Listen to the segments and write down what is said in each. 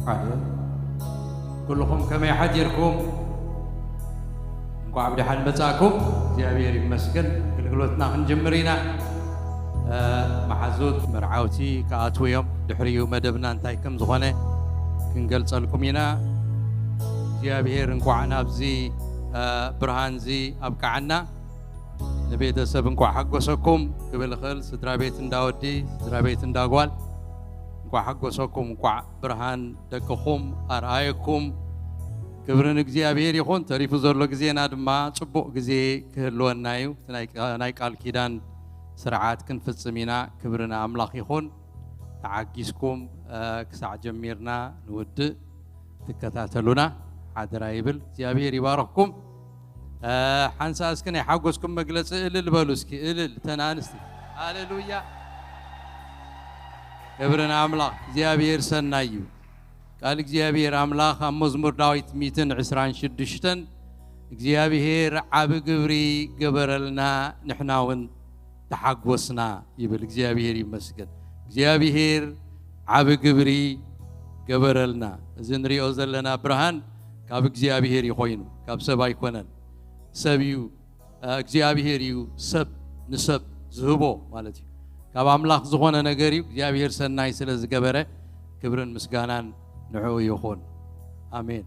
حاضر كلكم كما يحجركم እንኳን ብደሓን መጻእኩም እግዚአብሔር ይመስገን አገልግሎትና እንጀምሪና መሓዙት መርዓውቲ ከኣትውዮም ድሕሪኡ መደብና እንታይ ከም ዝኾነ ክንገልጸልኩም ኢና እግዚአብሔር እንኳን ናብዚ ብርሃንዚ ኣብቃዓና ንቤተሰብ እንኳን ሓጎሰኩም ክብል ኽእል ስድራ ቤት እንዳወዲ ስድራ ቤት እንዳጓል እንኳን ሓጎሰኩም እንኳን ብርሃን ደቅኹም ኣርኣየኩም ክብርን እግዚአብሔር ይኹን ተሪፉ ዘሎ ግዜና ድማ ጽቡቕ ግዜ ክህልወና እዩ ናይ ቃል ኪዳን ስርዓት ክንፍጽም ኢና ክብርና ኣምላኽ ይኹን ተዓጊስኩም ክሳዕ ጀሚርና ንውድእ ትከታተሉና ሓደራ ይብል እግዚአብሔር ይባረኽኩም ሓንሳ እስኪ ናይ ሓጎስኩም መግለፂ እልል በሉ እስኪ እልል ተናንስቲ ሃሌሉያ ክብርና ኣምላኽ እግዚአብሔር ሰናይ እዩ قال እግዚአብሔር አምላክ መዝሙር ዳዊት 126 እግዚአብሔር ዓብ ግብሪ ገበረልና ንሕናውን ተሓጎስና ይብል እግዚአብሔር ይመስገን እግዚአብሔር ዓብ ግብሪ ገበረልና እዚ ንሪኦ ዘለና ብርሃን ካብ እግዚአብሔር ይኾይኑ ካብ ሰብ ኣይኮነን ሰብ እዩ እግዚአብሔር እዩ ሰብ ንሰብ ዝህቦ ማለት እዩ ካብ አምላክ ዝኾነ ነገር እዩ እግዚአብሔር ሰናይ ስለ ዝገበረ ክብርን ምስጋናን ንዑ ይኹን አሜን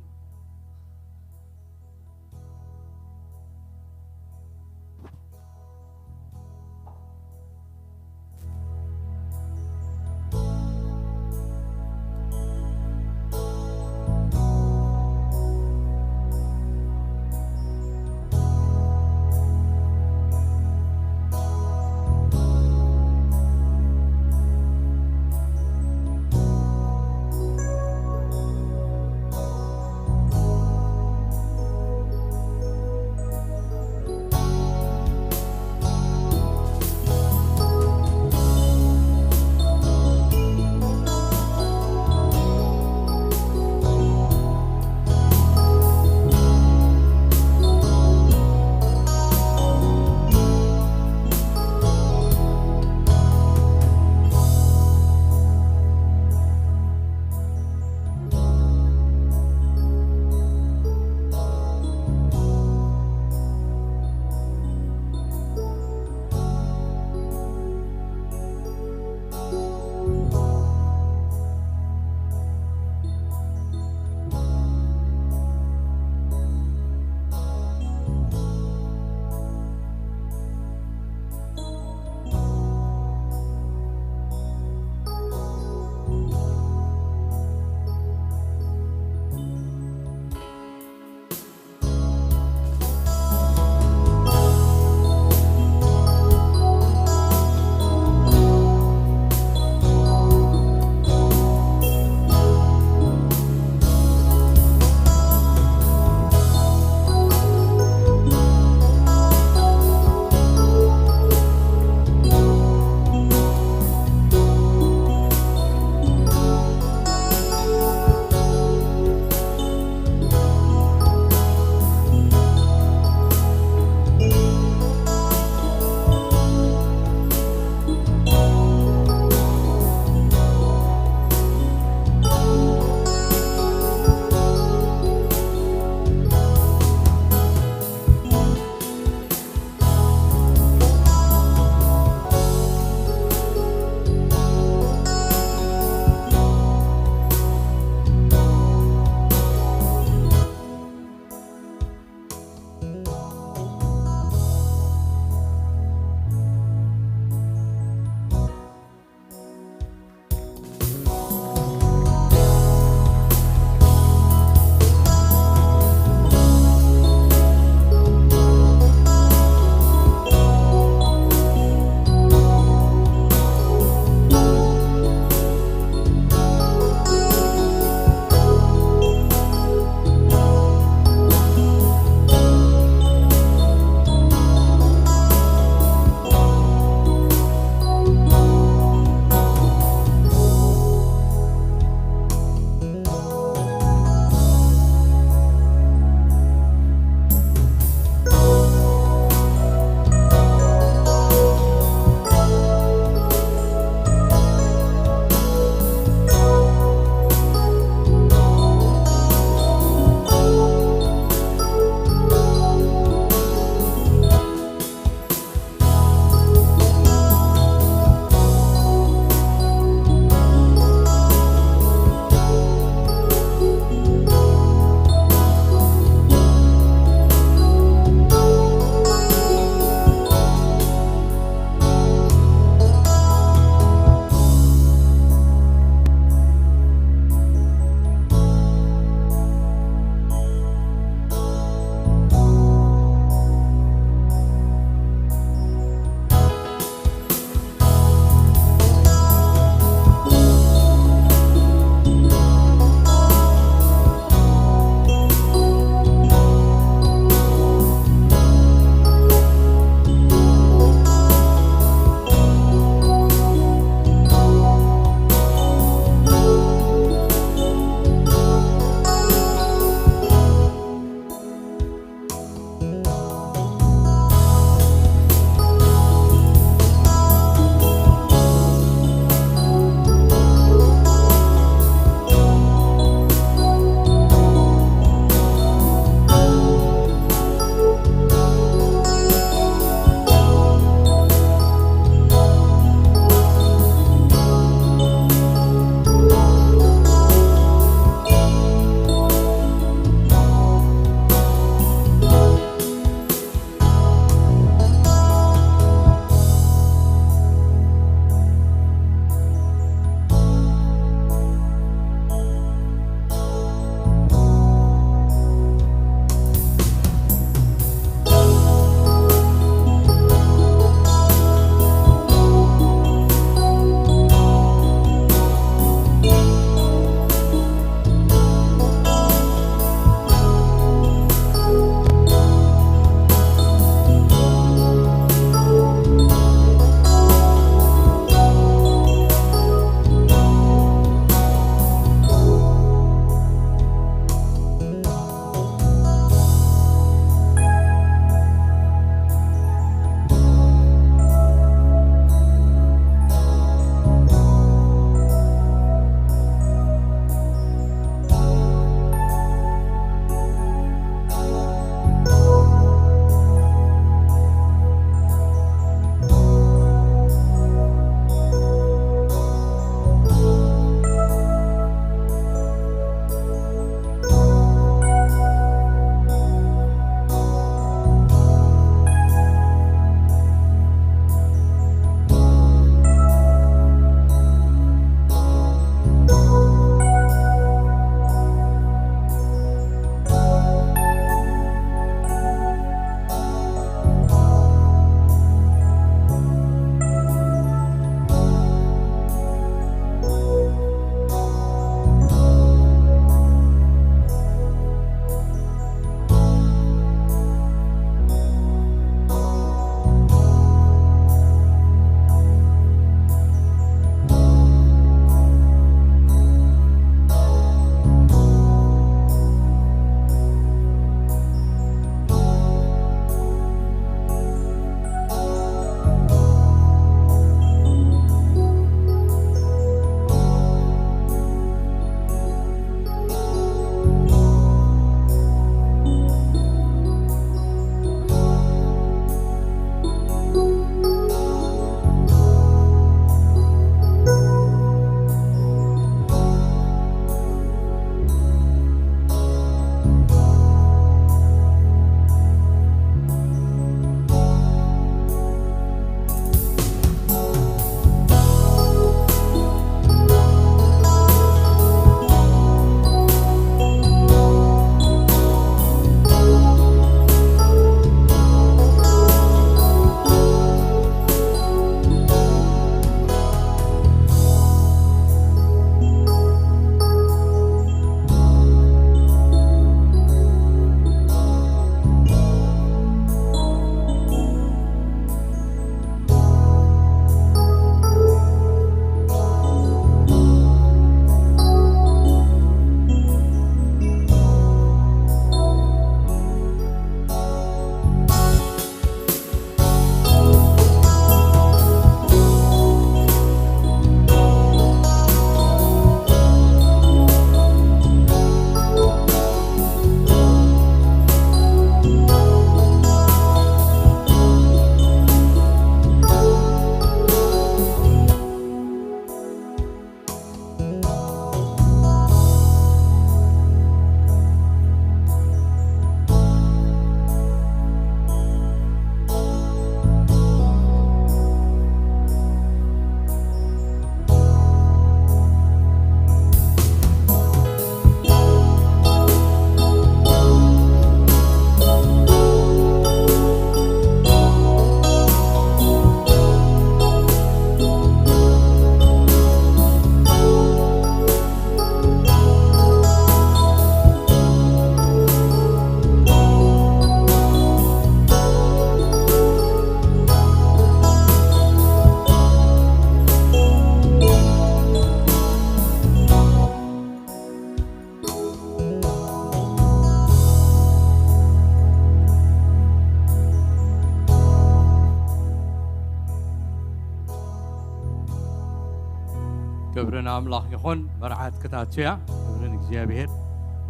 كبرنا أملاخ يخون مرعات كتاتشيا كبرنا إجزابير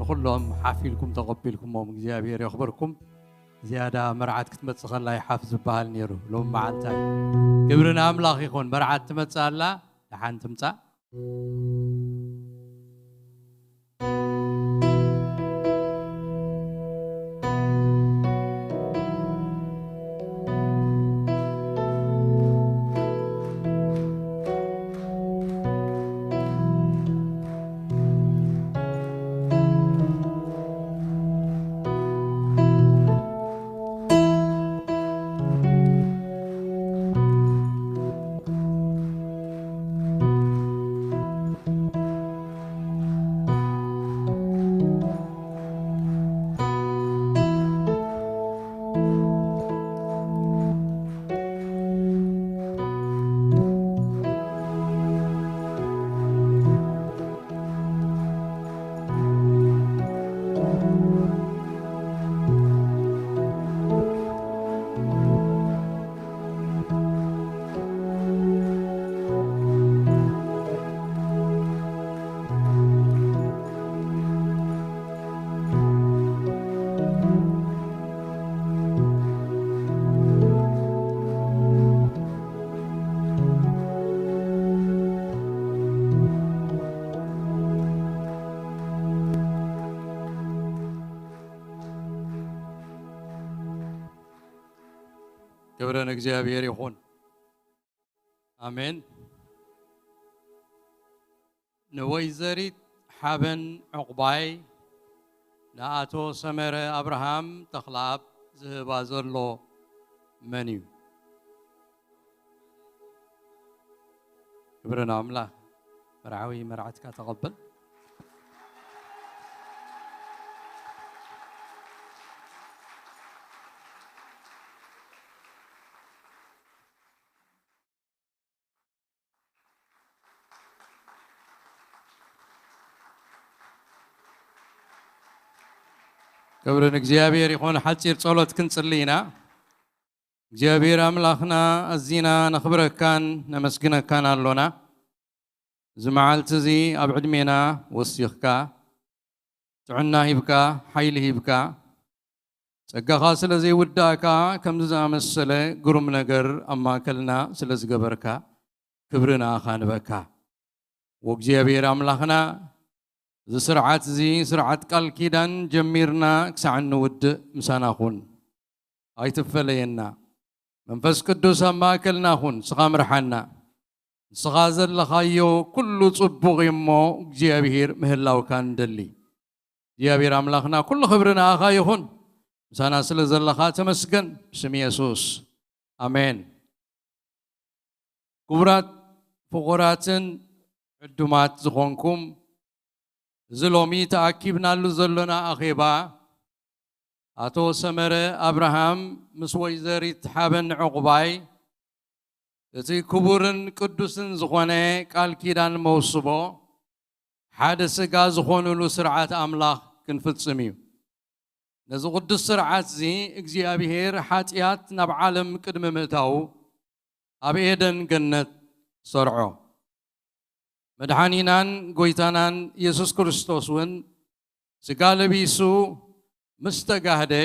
نخلهم حافيلكم تقبلكم وم إجزابير يخبركم زيادة مرعات كتمت صخلا يحافظ بها النيرو لهم معالتاي كبرنا أملاخ يخون مرعات تمتسالا لحان تمتسا كبرنا إجزابير يخون آمين نويزريت حبن عقباي ناتو سمر أبراهام تخلاب زبازرلو منيو كبرنا عملا مرعوي مرعتك تقبل كبرنا إجزابير يخون حتصير صلوت كنصلينا إجزابير أملاخنا الزينا نخبرك كان نمسكنا كان اللونا زمعالت زي أبعد مينا وصيخكا تعنا هيبكا حيل هيبكا سقا خاصل زي وداكا كم زام السلة قرم نقر أما كلنا سلس قبركا كبرنا خان بكا وإجزابير أملاخنا زي سرعات زي سرعات قال كيدان جميرنا كسعن ود مساناخون هاي تفلينا منفس قدوس ما كلنا خون سقام رحنا سغازل لخايو كل صبغ يمو جيابير مهلا وكان دلي جيابير أملاخنا كل خبرنا أخايخون مسانا سلزل لخات مسكن بسم يسوس آمين كبرات فقرات عدومات زخونكم زلومي تأكيبنا لزلنا أخيبا أتو سمر أبراهام مسوي زريت حابن عقباي تي كبورن قدوسن زخونه قال كيدان موصبو حادث غا زخونو له سرعات أملاخ كنفصميو نز قدس سرعات زي اغزيابير حاتيات ناب عالم قدم متاو أبيدن جنة سرعو مدحانينان قويتانان يسوس كريستوس ون سقال بيسو مستقاهده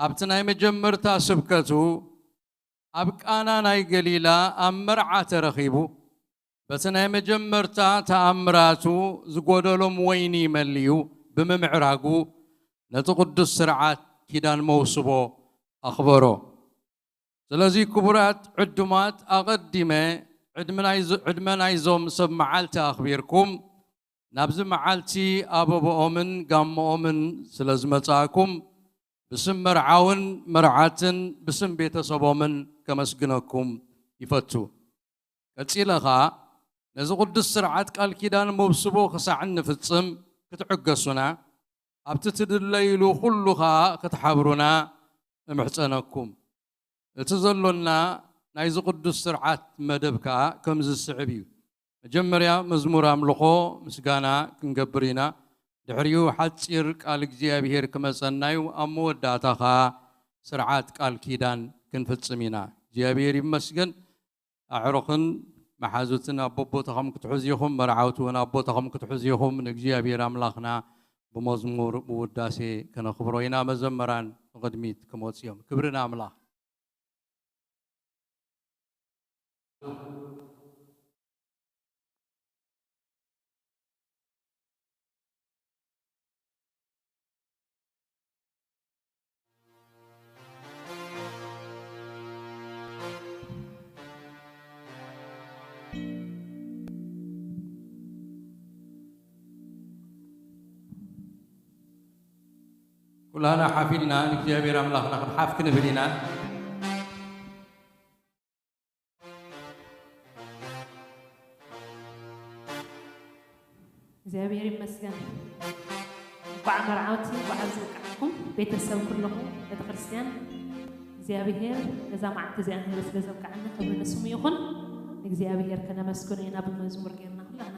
أبتناي مجمر تاسبكتو أبقانا ناي قليلا أمرعات رخيبو بتناي مجمر تأمراتو زقودلهم ويني مليو بممعراقو نتقد السرعات كيدان موصبو أخبرو سلازي كبرات عدمات أقدمه عدمنا يزوم سب معالتي أخبيركم نبز معالتي أبو بؤمن قام مؤمن سلازمتاكم بسم مرعاون مرعاتن بسم بيت صبومن كمسجنكم يفتو كتيلها نزو قدس سرعات قال كيدان مبسبو خسعن في الصم كتعقصنا أبتتدليلو كلها كتحبرنا محسنكم تظلنا نايز قدس سرعات مدبكا كمز السعبيو مجمريا مزمور أملخو مسجانا كنجبرينا دحريو حتصير قال እግዚአብሔር ከመጸናዩ አሞዳታኻ ስርዓት ቃል ኪዳን ክንፍጽሚና እግዚአብሔር ይመስገን አዕሮኽን محازوتنا بوتهم كتحزيهم مرعوتنا بوتهم كتحزيهم نجزي أبير أملاخنا بمزمور بوداسي كنا خبروينا مزمران قدميت كموتسيوم كبرنا أملاخ كلنا حافلنا نجزي أبير أملاخنا حاف كنبلينا እግዚአብሔር ይመስገን ባዓመር ዓውቲ ባዓል ዝቃዕኩም ቤተሰብ ኩልኩም ቤተክርስቲያን እግዚአብሔር ለዛ ማዕት እዚኣ ንህብረት ስለዘብቃዕና ክብሪ ንስሙ ይኹን እግዚአብሔር ከነመስግኖ ኢና ብመዝሙር ጌርና ኩላና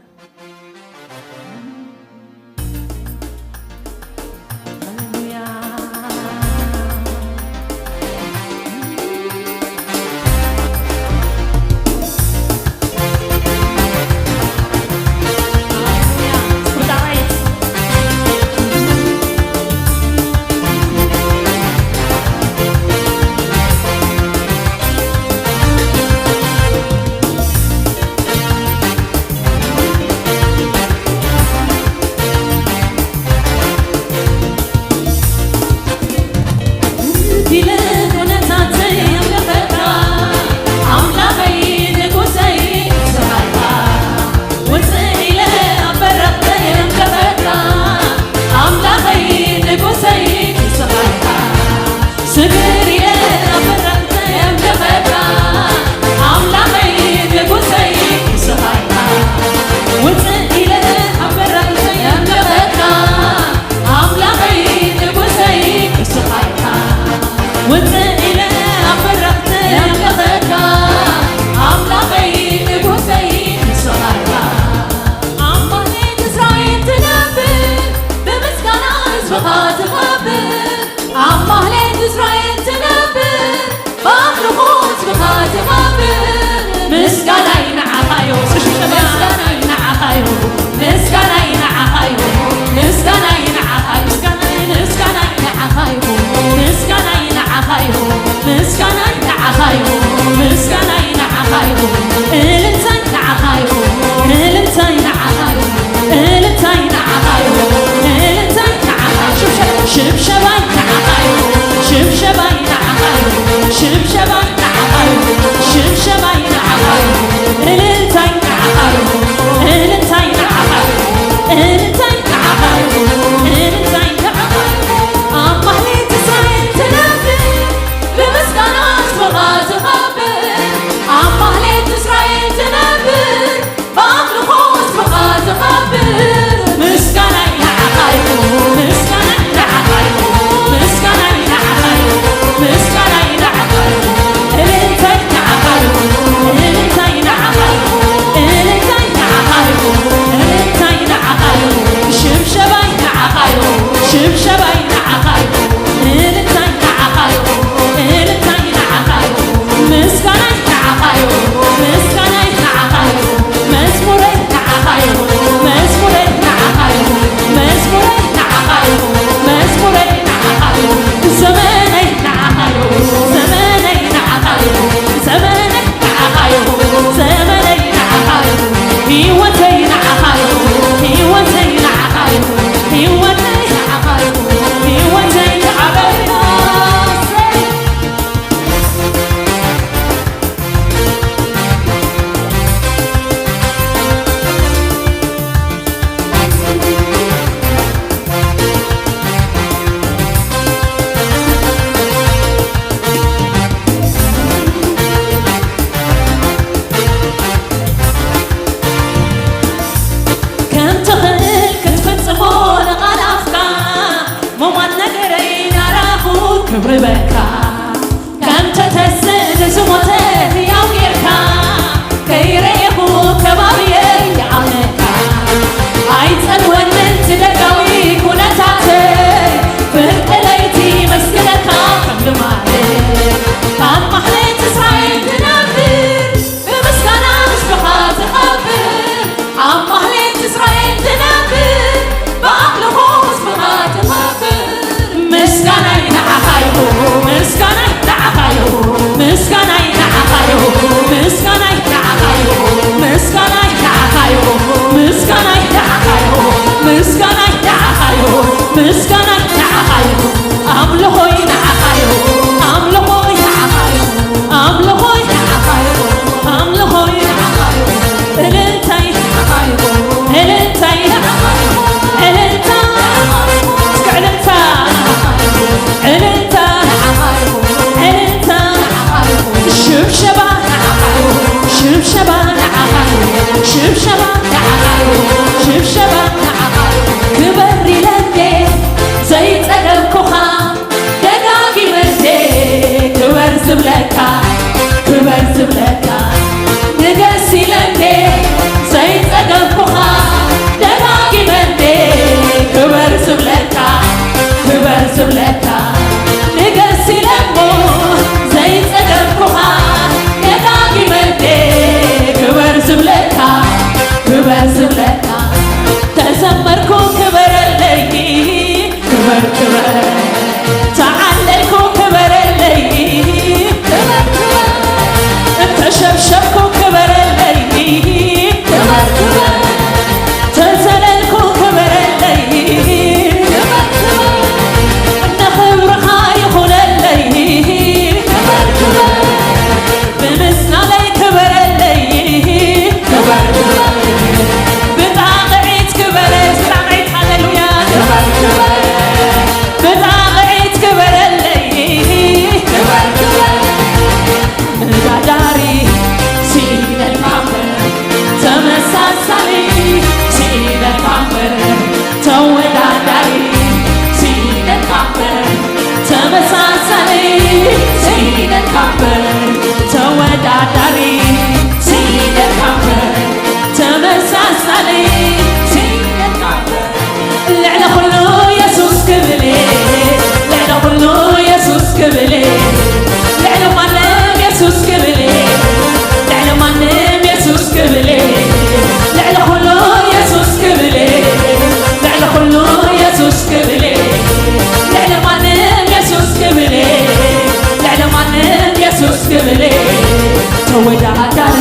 ተወዳዳሪ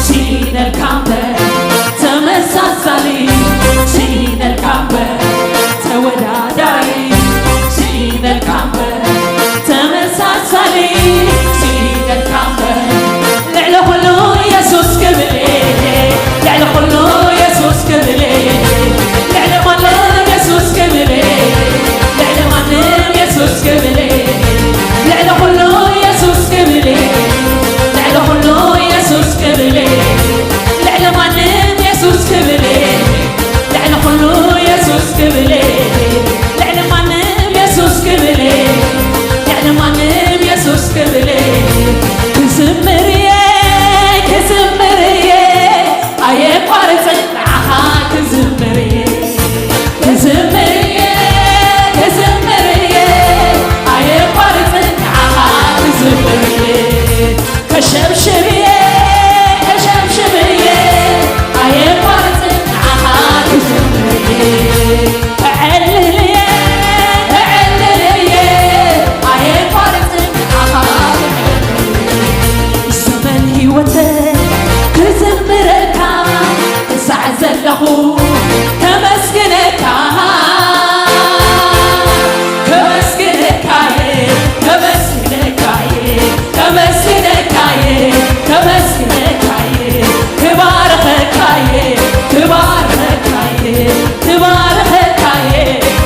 ሲነል ካምበር ተመሳሳሊ ሲነል ካምበር ተወዳዳሪ ሲነል ካምበር ተመሳሳሊ ሲነል ካምበር ልዕሊ ኩሉ ኢየሱስ ክብር ልዕሊ ኩሉ ኢየሱስ ክብር ልዕሊ ማንም ኢየሱስ ክብር ልዕሊ ማንም ኢየሱስ ክብር ልዕሊ ኩሉ ኢየሱስ ክብር ልዕሊ ኩሉ ኢየሱስ ክብር ልዕሊ ማንም ኢየሱስ ክብር ልዕሊ ኩሉ ኢየሱስ ክብር ልዕሊ ማንም ኢየሱስ ክብር ልዕሊ ማንም ኢየሱስ ክብር ክዝምርየ ክዝምርየ ኣየቋርፅን ንዓኻ ክዝምርየ ክዝምርየ ክዝምርየ ኣየቋርፅን ንዓኻ ክዝምርየ ከሸብሽብየ ከሸብሽብየ ኣየቋርፅን ንዓኻ ክዝምርየ ዕልልየ ዕልልየ ኣየቋርፅን ንዓኻ ዘመን ሂወተይ ክዝምረካ ክሳዕ ዘለኹ ከመስግነካ ከመስግነካየ ከመስግነካየ ከመስግነካየ ከመስግነካየ ክባርኸካየ ክባርኸካየ ክባርኸካየ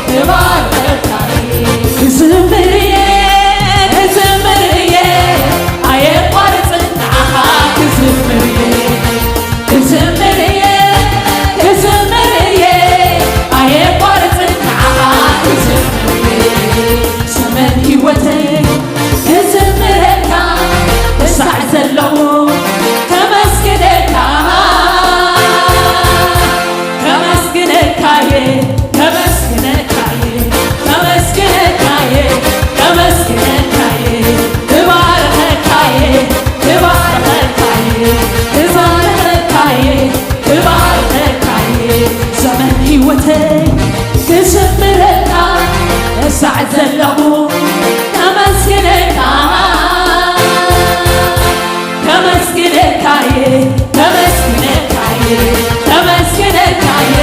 ክባርኸካየ ክዝምርየ ክዝምርየ ኣየቋርፅን ንዓኻ ክዝምርየ ክዝምርየ ክዝምርየ ኣየቋርፅን ንዓኻ ክዝምርየ ዘመን ሂወተይ ክዝምረካ ክሳዕ ዘለኹ ከመስግነካ ከመስግነካየ ከመስግነካየ ከመስግነካየ ከመስግነካየ ክባርኸካየ ክባርኸካየ ክባርኸካየ ክባርኸካየ ዘመን ሂወተይ ክዝምረካ ክሳዕ ዘለኹ ከመስግነካ ከመስግነካየ ከመስግነካየ ከመስግነካየ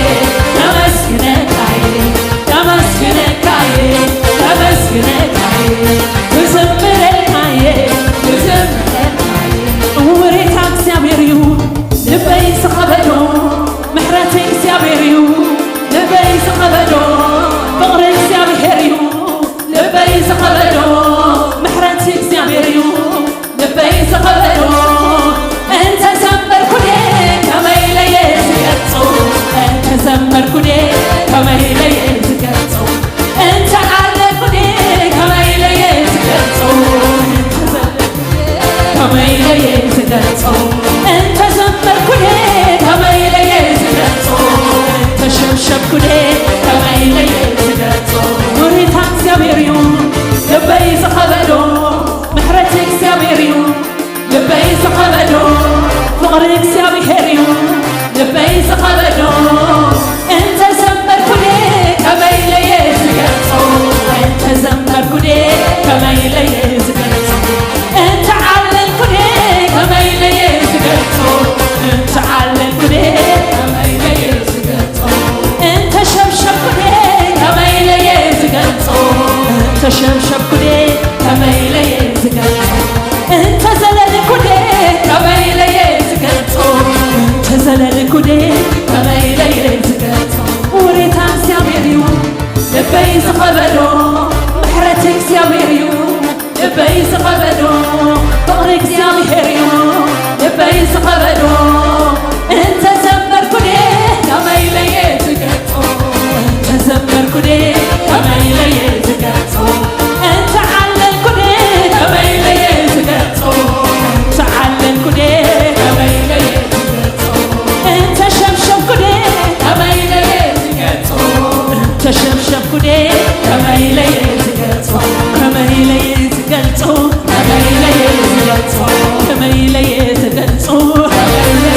ከመስግነካየ ከመስግነካየ ከመስግነካየ ክዝምረካየ ክዝምረካየ ውሬታ እግዚአብሔር እዩ ልበይ ዝኸበዶ ምሕረት እግዚአብሔር እዩ ልበይ ዝኸበዶ ፍቕሪ እግዚአብሔር እዩ ልበይ ዝኸበዶ ምሕረት እግዚአብሔር እዩ ልበይ ዝኸበዶ እንተ ዘመርኩኔ ከመይ ለየ ዝገልጾ እንተ ዘመርኩኔ ከመይ ለየ ዝገልጾ እንተ ዓለኩኔ ከመይ ለየ ዝገልጾ ከመይ ለየ ዝገልጾ እንተ ዘመርኩኔ ከመይ ለየ ዝገልጾ እንተ ሸብሸብኩኔ ከመይ ለየ ዝገልጾ ውሪታ እግዚአብሔር እዩ ልበይ ዝኸበዶ ምሕረት እግዚአብሔር እዩ ልበይ ዝኸበዶ ፍቕሪ እግዚአብሔር እዩ ልበይ ዝኸበዶ እንተ ዘመርኩኔ ከመይ ለየ ዝገልጾ እንተ ዘመርኩኔ ከመይ ለየ ዝገልጾ እንተ ዓለልኩኔ ከመይ ለየ ዝገልጾ እንተ ዓለልኩኔ ከመይ ለየ ዝገልጾ እንተ ሸብሸብኩኔ ከመይ ለየ ዝገልጾ እንተ ሸብሸብኩኔ ከመይ ለየ ዝገልጾ እንተ ዘለልኩኔ ከመይ ለየ ዝገልጾ እንተ ዘለልኩኔ ከመይ ለየ ዝገልጾ ውሬታ እግዚአብሔር እዩ ልበይ ዝኸበዶ ምሕረት እግዚአብሔር እዩ ልበይ ዝኸበዶ ፍቕሪ እግዚአብሔር እዩ ልበይ ዝኸበዶ እንተ ዘመርኩኔ ከመይ ለየ ዝገልጾ እንተ ዘመርኩኔ ከመይ ለየ ዝገልጾ እንተ ዓለልኩኔ ከመይ ለየ ዝገልጾ እንተ ዓለልኩኔ ከመይ ለየ ዝገልጾ እንተ ሸብሸብኩኔ ከመይ ለየ ዝገልጾ እንተ ሸብሸብኩኔ ከመይ ለየ ዝገልጾ ከመይ ለየ ዝገልጾ ከመይ ለየ ዝገልጾ ከመይ ለየ ዝገልጾ ከመይ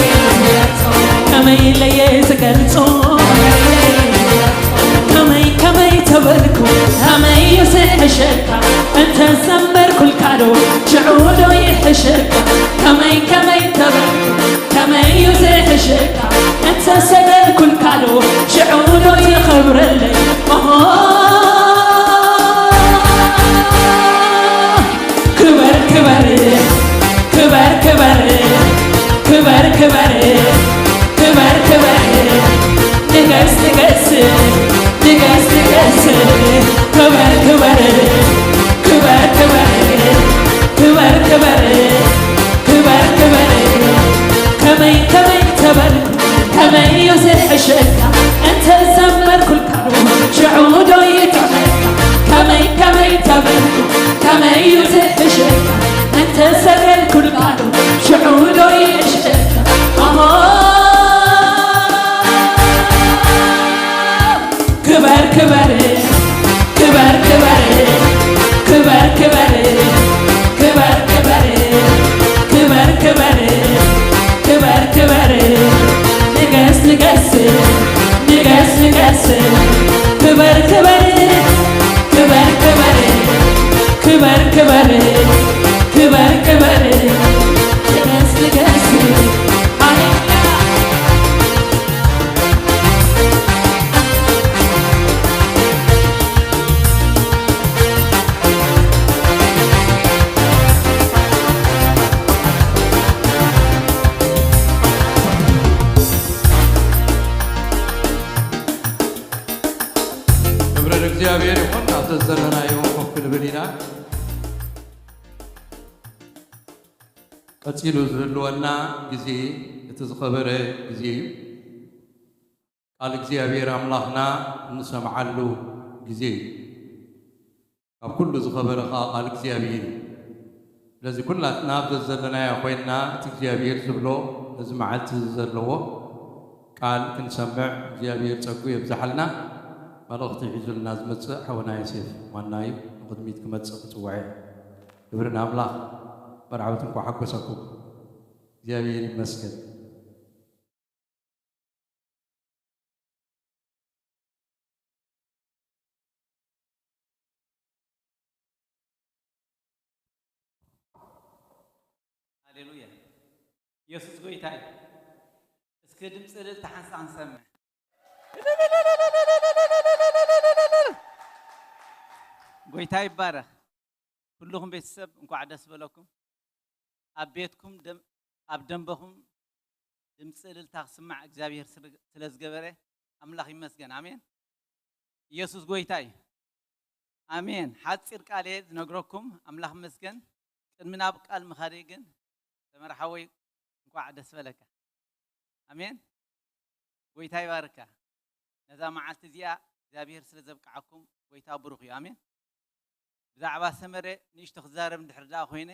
كما يزح الشكا أنت زمر كل كانوا شعوده يتحكى كما يتبرك كما يزح الشكا أنت زمر كل كانوا شعوده يشكى كبر كبر كبر كبر كبر كبر كبر كبر كبر كبر كبر كبر نقص نقص نقص نقص كبر كبر كبر كبر كبر كبر كبر كبر نقص نقص እግዚአብሔር ይሁን አተዘለና ይሁን ኮክል በሊና ቀጽሉ ዝህልወና ጊዜ የተዝኸበረ ጊዜ ቃል እግዚአብሔር አምላኽና እንሰምዓሉ ጊዜ ኣብ ኩሉ ዝኸበረ ቃል እግዚአብሔር ለዚ ኩላትና ብዘለና ኮይና እቲ እግዚአብሔር ዝብሎ እዚ መዓልቲ ዘለዎ ቃል ክንሰምዕ እግዚአብሔር ጸጉ የብዛሓልና መልእኽቲ ሒዙልና ዝመጽእ ሓወና ዮሴፍ ዋናይ ቅድሚት ክመጽእ ክጽውዕ ክብርን ኣምላኽ መርዓውትን እኳ ሓጐሰኩም እግዚአብሔር ይመስገን። ሃሌሉያ ኢየሱስ ጌታ እዩ። እስኪ ድምፂ እልልታ ሓንሳ ክንሰምዕ ጎይታ ይባረኽ። ኩልኩም ቤተሰብ እንኳዕ ደስ በለኩም። ኣብ ቤትኩም ኣብ ደንበኹም ድምፂ እልልታ ክስማዕ እግዚአብሔር ስለ ዝገበረ ኣምላኽ ይመስገን። ኣሜን። ኢየሱስ ጎይታ እዩ። ኣሜን። ሓፂር ቃል እየ ዝነግረኩም። ኣምላኽ ይመስገን። ቅድሚ ናብ ቃል ምኻደ ግን ተመርሓወይ እንኳዕ ደስ በለካ። ኣሜን። ጎይታ ይባርካ። ነዛ መዓልቲ እዚኣ እግዚአብሔር ስለ ዘብቅዓኩም ጎይታ ብሩኽ እዩ። ኣሜን። ብዛዕባ ሰመረ ንእሽቶ ክዛረብ እንድሕር ደኣ ኮይነ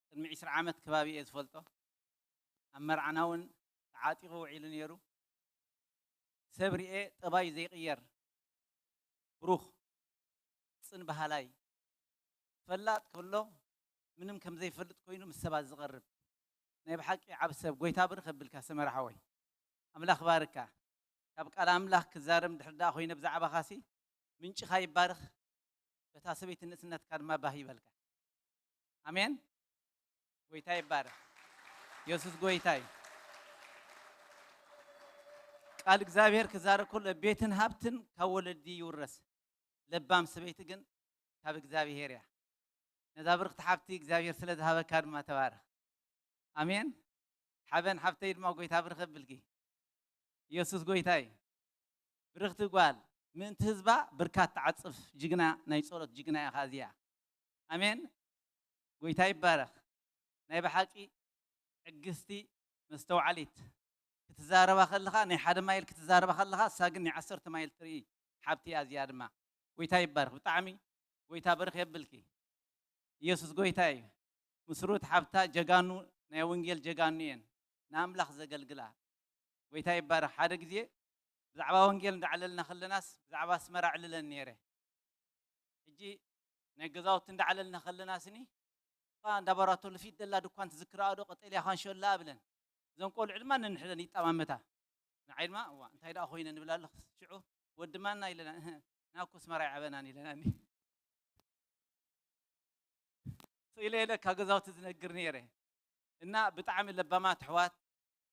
ቅድሚ 20 ዓመት ከባቢ እየ ዝፈልጦ። ኣብ መርዓና እውን ተዓጢቑ ውዒሉ ነይሩ። ሰብ ርኤ ጠባዩ ዘይቕየር ብሩኽ ፅን ባህላይ ፈላጥ ከሎ ምንም ከም ዘይፈልጥ ኮይኑ ምስ ሰባት ዝቐርብ ናይ ብሓቂ ዓብ ሰብ ጎይታ ብሩኽ ኣቢልካ ሰመርሓወይ ኣምላኽ ባርካ። ካብ ቃል ኣምላኽ ክዛረብ እንድሕር ደኣ ኮይነ ብዛዕባ ኻሲ ምንጭኻ ይባርኽ በታ ሰበይቲ ንእስነትካ ድማ ባህ ይበልካ። ኣሜን። ጎይታ ይባርኽ። ኢየሱስ ጎይታ እዩ። ቃል እግዚአብሔር ክዛረብ ከሎ ቤትን ሃብትን ካብ ወለዲ ይውረስ፣ ለባም ሰበይቲ ግን ካብ እግዚአብሔር እያ። ነዛ ብርክቲ ሓብቲ እግዚአብሔር ስለ ዝሃበካ ድማ ተባረኽ። ኣሜን። ሓበን ሓብተይ ድማ ጎይታ ብሩኽ ኣቢልኪ። ኢየሱስ ጎይታ እዩ። ብርክቲ ጓል ምእንቲ ህዝባ ብርካት ተዓፅፍ ጅግና ናይ ጸሎት ጅግና ኢኻ እዚኣ። ኣሜን። ጎይታ ይባረኽ። ናይ ብሓቂ ዕግስቲ መስተውዓሊት ክትዛረባ ከለኻ ናይ 1 ማይል ክትዛረባ ከለኻ እሳ ግን ናይ 10 ማይል ትርኢ ሓብቲ እያ እዚኣ ድማ። ጎይታ ይባረኽ። ብጣዕሚ ጎይታ ብሩኽ የብልኪ። ኢየሱስ ጎይታ እዩ። ምስሩት ሓብታ ጀጋኑ ናይ ወንጌል ጀጋኑ እየን ንኣምላኽ ዘገልግላ። ጎይታ ይባረኽ። ሓደ ግዜ ብዛዕባ ወንጌል እንዳዓለልና ከለናስ ብዛዕባ ኣስመራ ዕልለን ነይረ። ሕጂ ናይ ገዛውቲ እንዳዓለልና ከለናስኒ እንዳበራቶ ልፊት ደላ ድኳን ትዝክራ ዶ ቀጠልያ ኻንሾላ ብለን እዞም ቆልዑ ድማ ነንሕለን ይጠማመታ ንዓይ ድማ እዋ እንታይ ደኣ ኮይነ ንብላ ኣለኹ። ሽዑ ወድማና ኢለና ናብኩ ኣስመራ ይዓበናን ኢለናኒ ኢለ ኢለ ካብ ገዛውቲ ዝነግር ነይረ እና ብጣዕሚ ለባማት ኣሕዋት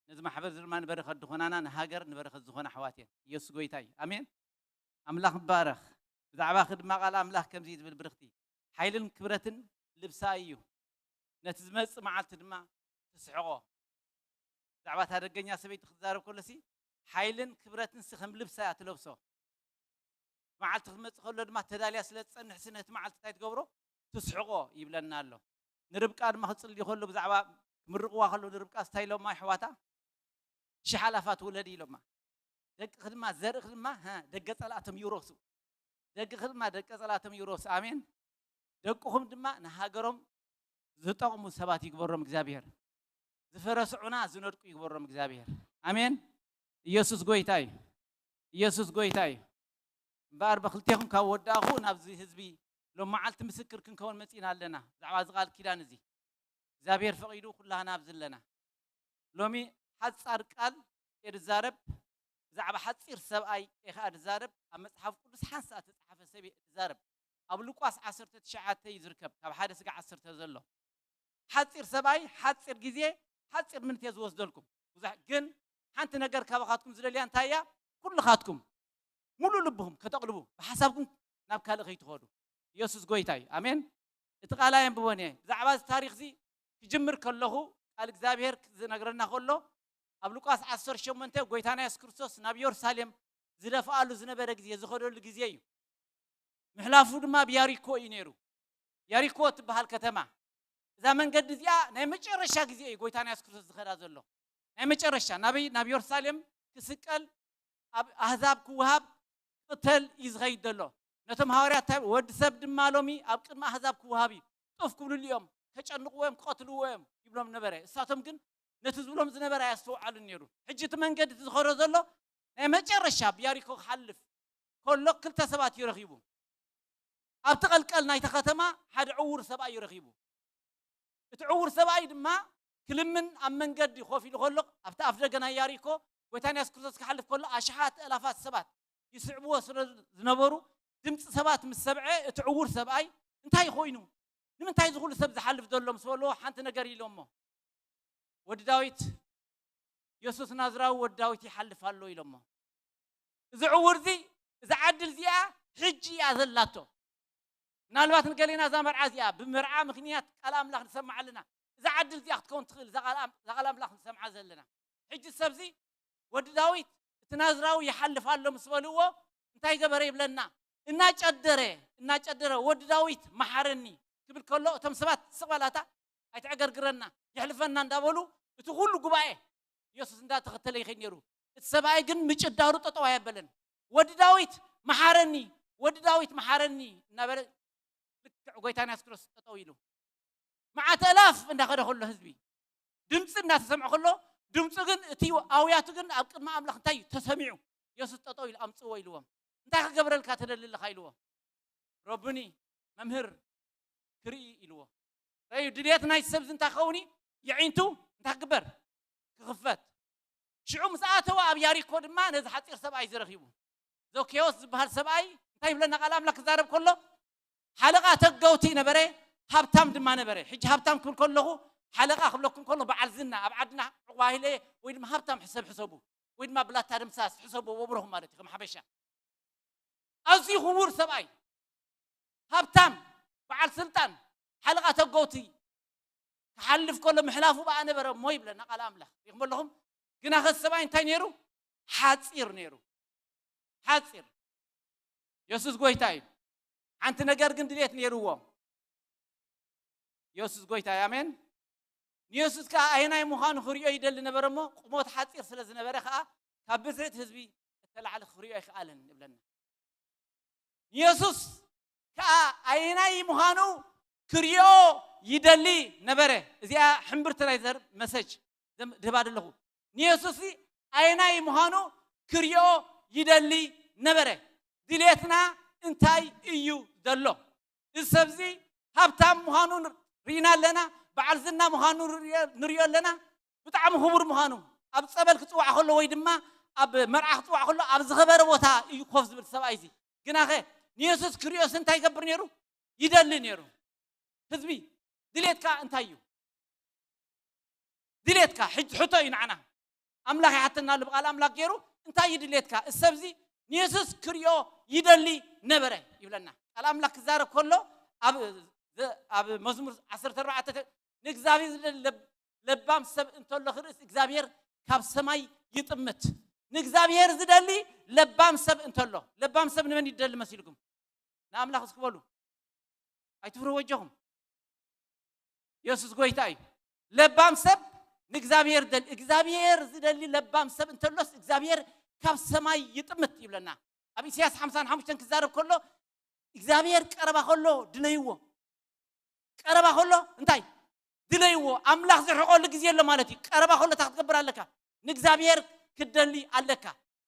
ነዚ ማሕበር ድማ ንበረኸት ዝኾናና ንሃገር ንበረኸት ዝኾነ ኣሕዋት እየን። ኢየሱስ ጎይታ እዩ። ኣሜን። ኣምላኽ ይባረኽ። ብዛዕባ ድማ ቃል ኣምላኽ ከምዚ ዝብል ብርክቲ ሓይልን ክብረትን ልብሳ እዩ ነቲ ዝመፅእ መዓልቲ ድማ ትስሕቆ። ብዛዕባ ታደገኛ ሰበይቲ ክትዛረብ ከሎሲ ሓይልን ክብረትን ከም ልብሳ እያ ትለብሶ። መዓልቲ ክትመፅእ ከሎ ድማ ተዳልያ ስለ ዝፀንሕ ነቲ መዓልቲ እንታይ ትገብሮ ትስሕቆ ይብለና ኣሎ። ንርብቃ ድማ ክፅልይ ከሎ ብዛዕባ ምርቕዋ ከሎ ንርብቃ ስታይ ኢሎማ ኣሕዋታ شحالافات ولدي لما دق خدمة زرق خدمة ها دق صلاتهم يروسو دق خدمة دق صلاتهم يروس آمين دقهم دما نهاجرهم زتقوم سبات يكبرهم إخزابير زفرس عنا زنرق يكبرهم إخزابير آمين يسوع قويتاي يسوع قويتاي بار بخلتهم كود أخو نبزي حزبي لو ما عالت مسكر كن كون مسينا لنا زعواز قال كيران زي إخزابير فقيدو كلها نابزل لنا لومي حد صار قال إرزارب زعب حد صير سبأي إخاد زارب أما صحف كل حنسة تصحف سبي زارب أبو لقاس عصرت تشعات يزركب كاب حادث قاع عصرت زلوا حد صير سبأي حد صير جزية حد صير من تيزوز دلكم وزح جن حنت نجار كابخاتكم زلليان تايا كل خاتكم ملو لبهم كتقلبوا بحسابكم نبكال غيت خدو يسوع قويتاي آمين اتقالاين بونيه زعباز تاريخ زي يجمر كله قال إخزابير نجارنا كله أبو لقاس عصر شو منته قويتانا يسكرسوس نبيور سالم زلف قالوا زنبرة جزية زخدوا الجزية محلافود ما بياريكو ينيرو ياريكو بهالكتمة زمن قد زيا نمشي رشا جزية قويتانا يسكرسوس زخدا زلوا نمشي رشا نبيور سالم كسكال أحزاب كوهاب قتل يزغيد دلوا نتم هاريات ود سبد مالومي أبكر ما أحزاب كوهابي طفكم اليوم كأنه وهم قاتلوا وهم يبلهم نبرة ساتهم كن نتزولهم زنبرة يسوع على النيرو حجة من قد تزخرز الله نمشي رشا بياريكو حلف كل تسبات يرخيبو أبتقل قالنا يتختما حد عور سبع يرخيبو تعور سبع ما كل من أمن قد يخوف يخلق أفتقنا ياريكو وتاني أسكرتس كحلف كل أشحات ألافات سبات يسعبوه زنبرو دمت سبات من السبعة تعور سبعي انتهي خوينو لمن انتهي زغول سبز حلف دولهم سولو حانت نقري لهم ود داويت يسوس نازراو ود داويت يحلف هالو يلمه إذا عور ذي إذا عدل ذيها حجي أذلته نالبات نقلينا زمر عزيا بمرعى مخنيات كلام لا نسمع لنا إذا عدل ذي تكون تخيل زغلام لا نسمع زلنا حج السبزي ود داويت تنازراو يحلف هالو مسولوه انتهي قبري بلنا إنا جدره ود داويت محرني قبل كله تم سبات سقلاتا أتعقر قرنا يحلفنا ندابلو تقول قبائه يسوس ندا تختلي يخنيرو السبعة جن مش الدارو تطوع بلن ود داويت محرني نبر قويتانا سكروس تطويلو مع تلاف من داخل كله حزبي دمس الناس تسمع كله دمس جن تيو أويات جن أبكر ما أملاك تاي تسمعوا يسوس تطويل أمس ويلوهم انت قبر الكاتل اللي خايلوه ربني ممهر كري إلوه رأي دليتنا يسبز انت خوني يعينتو انت قبر كخفت شعو مساعته وابياري كود ما نز حتير سبعي زرخيبو ذو كيوس بهال سبعي طيب لنا قلام لك زارب كله حلقة تقوتي نبري هابتام دما نبري حج هابتام كله حلقة خبلكم كله بعزنا أبعدنا واهلي وين ما هابتام حسابه وين ما بلا ترمساس حسابه وبرهم مالتي كم حبشة أزي خمور سبعي هابتام بعد سلطان حلقة تقوتي حلف كل محلافه بقى نبرة مويب لنا قلام له يقول لهم قنا خد سبعين تانيرو حاتصير نيرو حاتصير يسوس قويتاي أنت نجار قندليت نيرو يسوس قويتاي آمين يسوس كأهنا مخان خريو يدل نبرمو قموت حاتصير سلز نبرة خا كبزرت حزبي تطلع على خريو يخالن نبلنا يسوس كأهنا مخانو كريو يدلي نبره زيا حمبر ترايزر مسج دباد له نيسوسي أيناي مهانو كريو يدلي نبره دليتنا انتاي ايو دلو السبزي هبتام مهانو رينا لنا بعرزنا مهانو نريو لنا بتعم خبر مهانو أب صبل كتوع خلو ويدما أب مرعى كتوع خلو أب زخبر وتا ايو خوفز بالسبايزي قناخي نيسوس كريو سنتاي كبر نيرو يدلي نيرو حزبي دليتك انتايو دليتك حتى ينعنا أملاك حتى نالب قال أملاك يرو انتاي دليتك السبزي نيسوس كريو يدلي نبره يبلنا قال أملاك زار كله أب مزمور 14 نكزابير لبام سب انتو لخرس إكزابير كاب سماي يطمت نكزابير زدلي لبام سب انتو له لبام سب نمن يدل مسيلكم نأملاك سكبولو أي تفروا وجههم يسوس قويتاي لبام سب ንእግዚአብሔር ደል እግዚአብሔር ዝደሊ ለባም ሰብ እንተሎስ እግዚአብሔር ካብ ሰማይ ይጥምት ይብለና ኣብ ኢሳይያስ 55 ክዛረብ ከሎ እግዚአብሔር ቀረባ ከሎ ድለይዎ ቀረባ ከሎ እንታይ ድለይዎ አምላክ ዝሕቆሉ ግዜ የለ ማለት እዩ ቀረባ ከሎ ታክትገብር ኣለካ ንእግዚአብሔር ክደሊ ኣለካ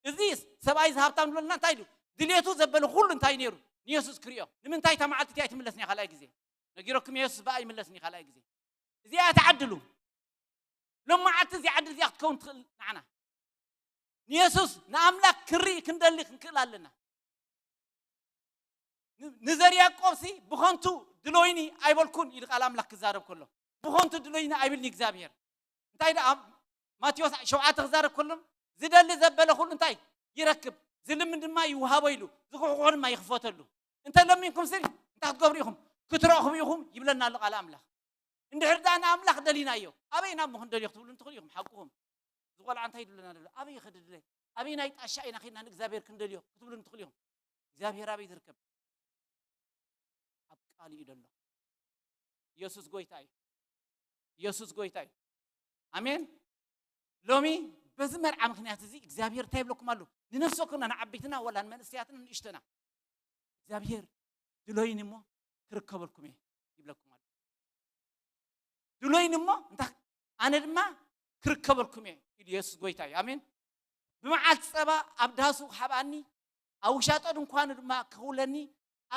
እዚ ሰብኣይ ዝሃብታም ድለና እንታይ እዩ ድሌቱ ዘበለ ሁሉ እንታይ ነይሩ ኢየሱስ ክሪኦ ንምንታይ ተማዓልቲ ታይ ትምለስኒ ካልኣይ ግዜ ነጊሮኩም ኢየሱስ በኣይ ይምለስኒ ካልኣይ ግዜ እዚኣ ተዓድሉ لمعت زي عدل زي تكون معنا يسوس نعملك كري كندلي كنكل لنا نزريا قوسي بخنتو دلويني ايبلكون يدقال املاك زارب كله بخنتو دلويني ايبلني اغزابير انتي دا ماتيوس شوعات غزارب كلهم زدل زبله كل انتي يركب زلم ندما يوهابو يلو زخوخون ما يخفوتلو انت لمينكم سري انت تقبريهم كتراهم يهم يبلنا لقال املاك اندحر دانا املاك دلينا يو ابينا مخن دلي يختبلون تخليهم حقهم زغال عن تايدلنا دل ابي خددلي ابينا يتاشاينا خينا نغزابير كندليو كتبلون تخليهم እግዚአብሔር አብይ ተርከብ አብቃሊ ይደለ ኢየሱስ ጎይታይ አሜን ሎሚ በዝመርዓ ምክንያት እዚ እግዚአብሔር ታይብለኩም አሉ ንነፍሶኩና ንዓቢትና ወላ ንመንስያትን ንእሽተና እግዚአብሔር ድሎይንሞ ክርከበልኩም ይብለኩም አሉ ድሎይንሞ እንታ አነ ድማ ክርከበልኩም ኢየሱስ ጎይታይ አሜን በመዓልት ጸባ አብዳሱ ሓባኒ አውሻጦን እንኳን ድማ ከውለኒ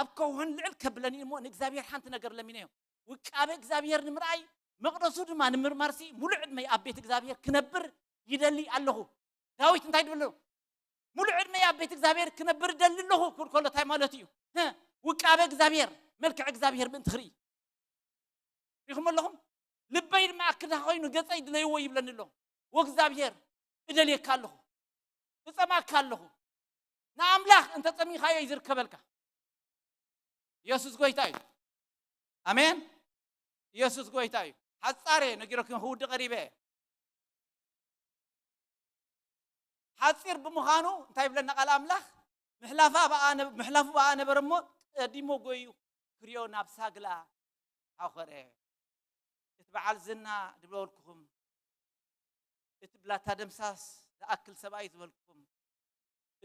አብከውን ልዕል ከብለኒ ሞ ንእግዚአብሔር ሓንቲ ነገር ለሚነዮ ወቃበ እግዚአብሔር ንምርአይ መቅደሱ ድማ ንምርማርሲ ሙሉዕ ዕድመይ ኣብ ቤት እግዚአብሔር ክነብር ይደሊ ኣለሁ ዳዊት እንታይ ድብሎ ሙሉዕ ዕድመይ ኣብ ቤት እግዚአብሔር ክነብር ደሊ ኣለሁ ኩልኮሎ ታይ ማለት እዩ ወቃበ እግዚአብሔር መልክዕ እግዚአብሔር ብእንትኽሪ ይኹም ኣለኹም ልበይ ድማ ክዳ ኮይኑ ገጸይ ድለይዎ ይብለኒ ኣሎ ወእግዚአብሔር እደልየካ ኣለሁ እጸማካ ኣለሁ نعملك أنت تسمي خايا يزر كبلك يسوع قويتاي آمين يسوع قويتاي حصاري نجرك هو دقريبه حصير بمخانو تايب لنا قال أملاك محلافة بقى أنا برمو ديمو قويو كريو نابساقلا آخره اتبع الزنا دبلولكم اتبلا تدمساس لأكل سبايز ولكم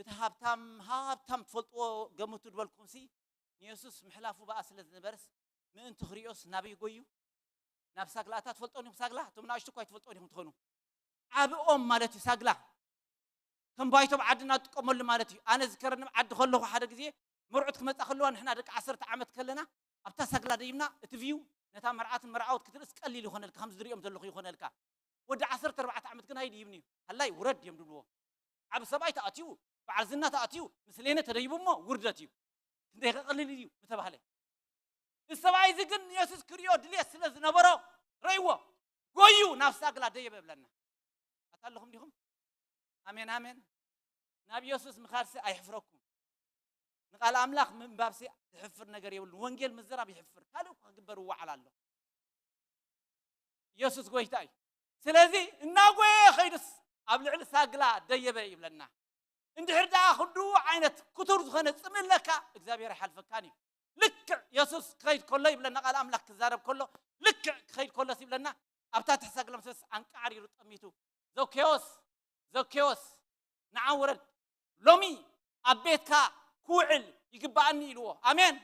هابتام تفلطو قمتو دبلكم سي يسوس محلافو بقى سلازنبرس من تخريوس نبي قويو نابساقلا تفلطوني بساقلا تمنا اشتكو يتفلطوني متخونو عابي مالتي ساقلا كم بايتو بعدنا تقومل مالتي انا ذكرنا عد خلو حدا غزي مرعت كمصا خلو نحنا دق 10 عامت كلنا ابتا ساقلا ديمنا اتفيو نتا مرعات مرعوت كترس قليل يخونلك خمس دريوم دلخ يخونلك ود 10 4 عامت كن هيدي يبني هلاي ورد يمدلو عب سباي تاتيو بعزنا تاتيو مثلينا تريبوما ورداتيو انت قليليو متباهله السباي زكن يسوس كريو دليس سلاز نبرو ريوا غويو نافساقلا ديبه بلنا اتالهم ديهم امين امين نبي يسوس مخارسي ايحفركم نقال املاك من بابسي يحفر نجر يقول وانجيل مزراب يحفر قالوا قبروا على الله يسوس غويتاي سلازي ناغوي خيدس ابلع ساقلا ديبه يبلنا اندحر دا خدو عينت كتر زخنه صملك እግዚአብሔር يحلفكاني لك يسوس خيد كله يبلنا قال املاك زارب كله لك خيد كله يبلنا ابتا تحسق لمسس انقار يرطميتو زوكيوس نعورد لومي ابيتكا كوعل يقبعني يلو امين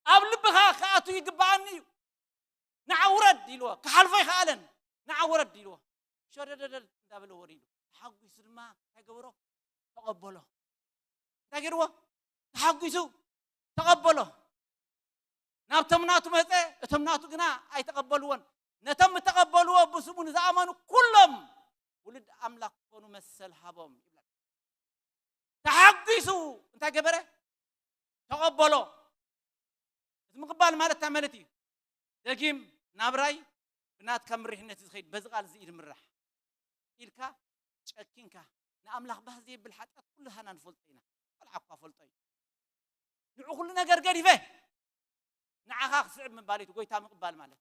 ابلبخا خاتو يقبعني نعورد يلو كحلفي خالن نعورد يلو شردد دابل وريدو حقو يسلما تغبرو تقبله تاغيروا تحقيسو تقبله نابتمناتو مزه اتمناتو غنا اي تقبلون نتم تقبلوا بسمون زامنوا كلهم ولد املاك كونوا مسل حبهم تحقيسو انت غبره تقبله مقبال مالت عملتي دقيم نابراي بنات كمريحنت زخيد بزقال زيد مرح إلكا تشكينكا نأملاك بهذه بالحاجات كلها نفلطينا والعقوة فلطي نعو كلنا قرقري فيه نعاخاق صعب من بالي تقوي تام قبال مالك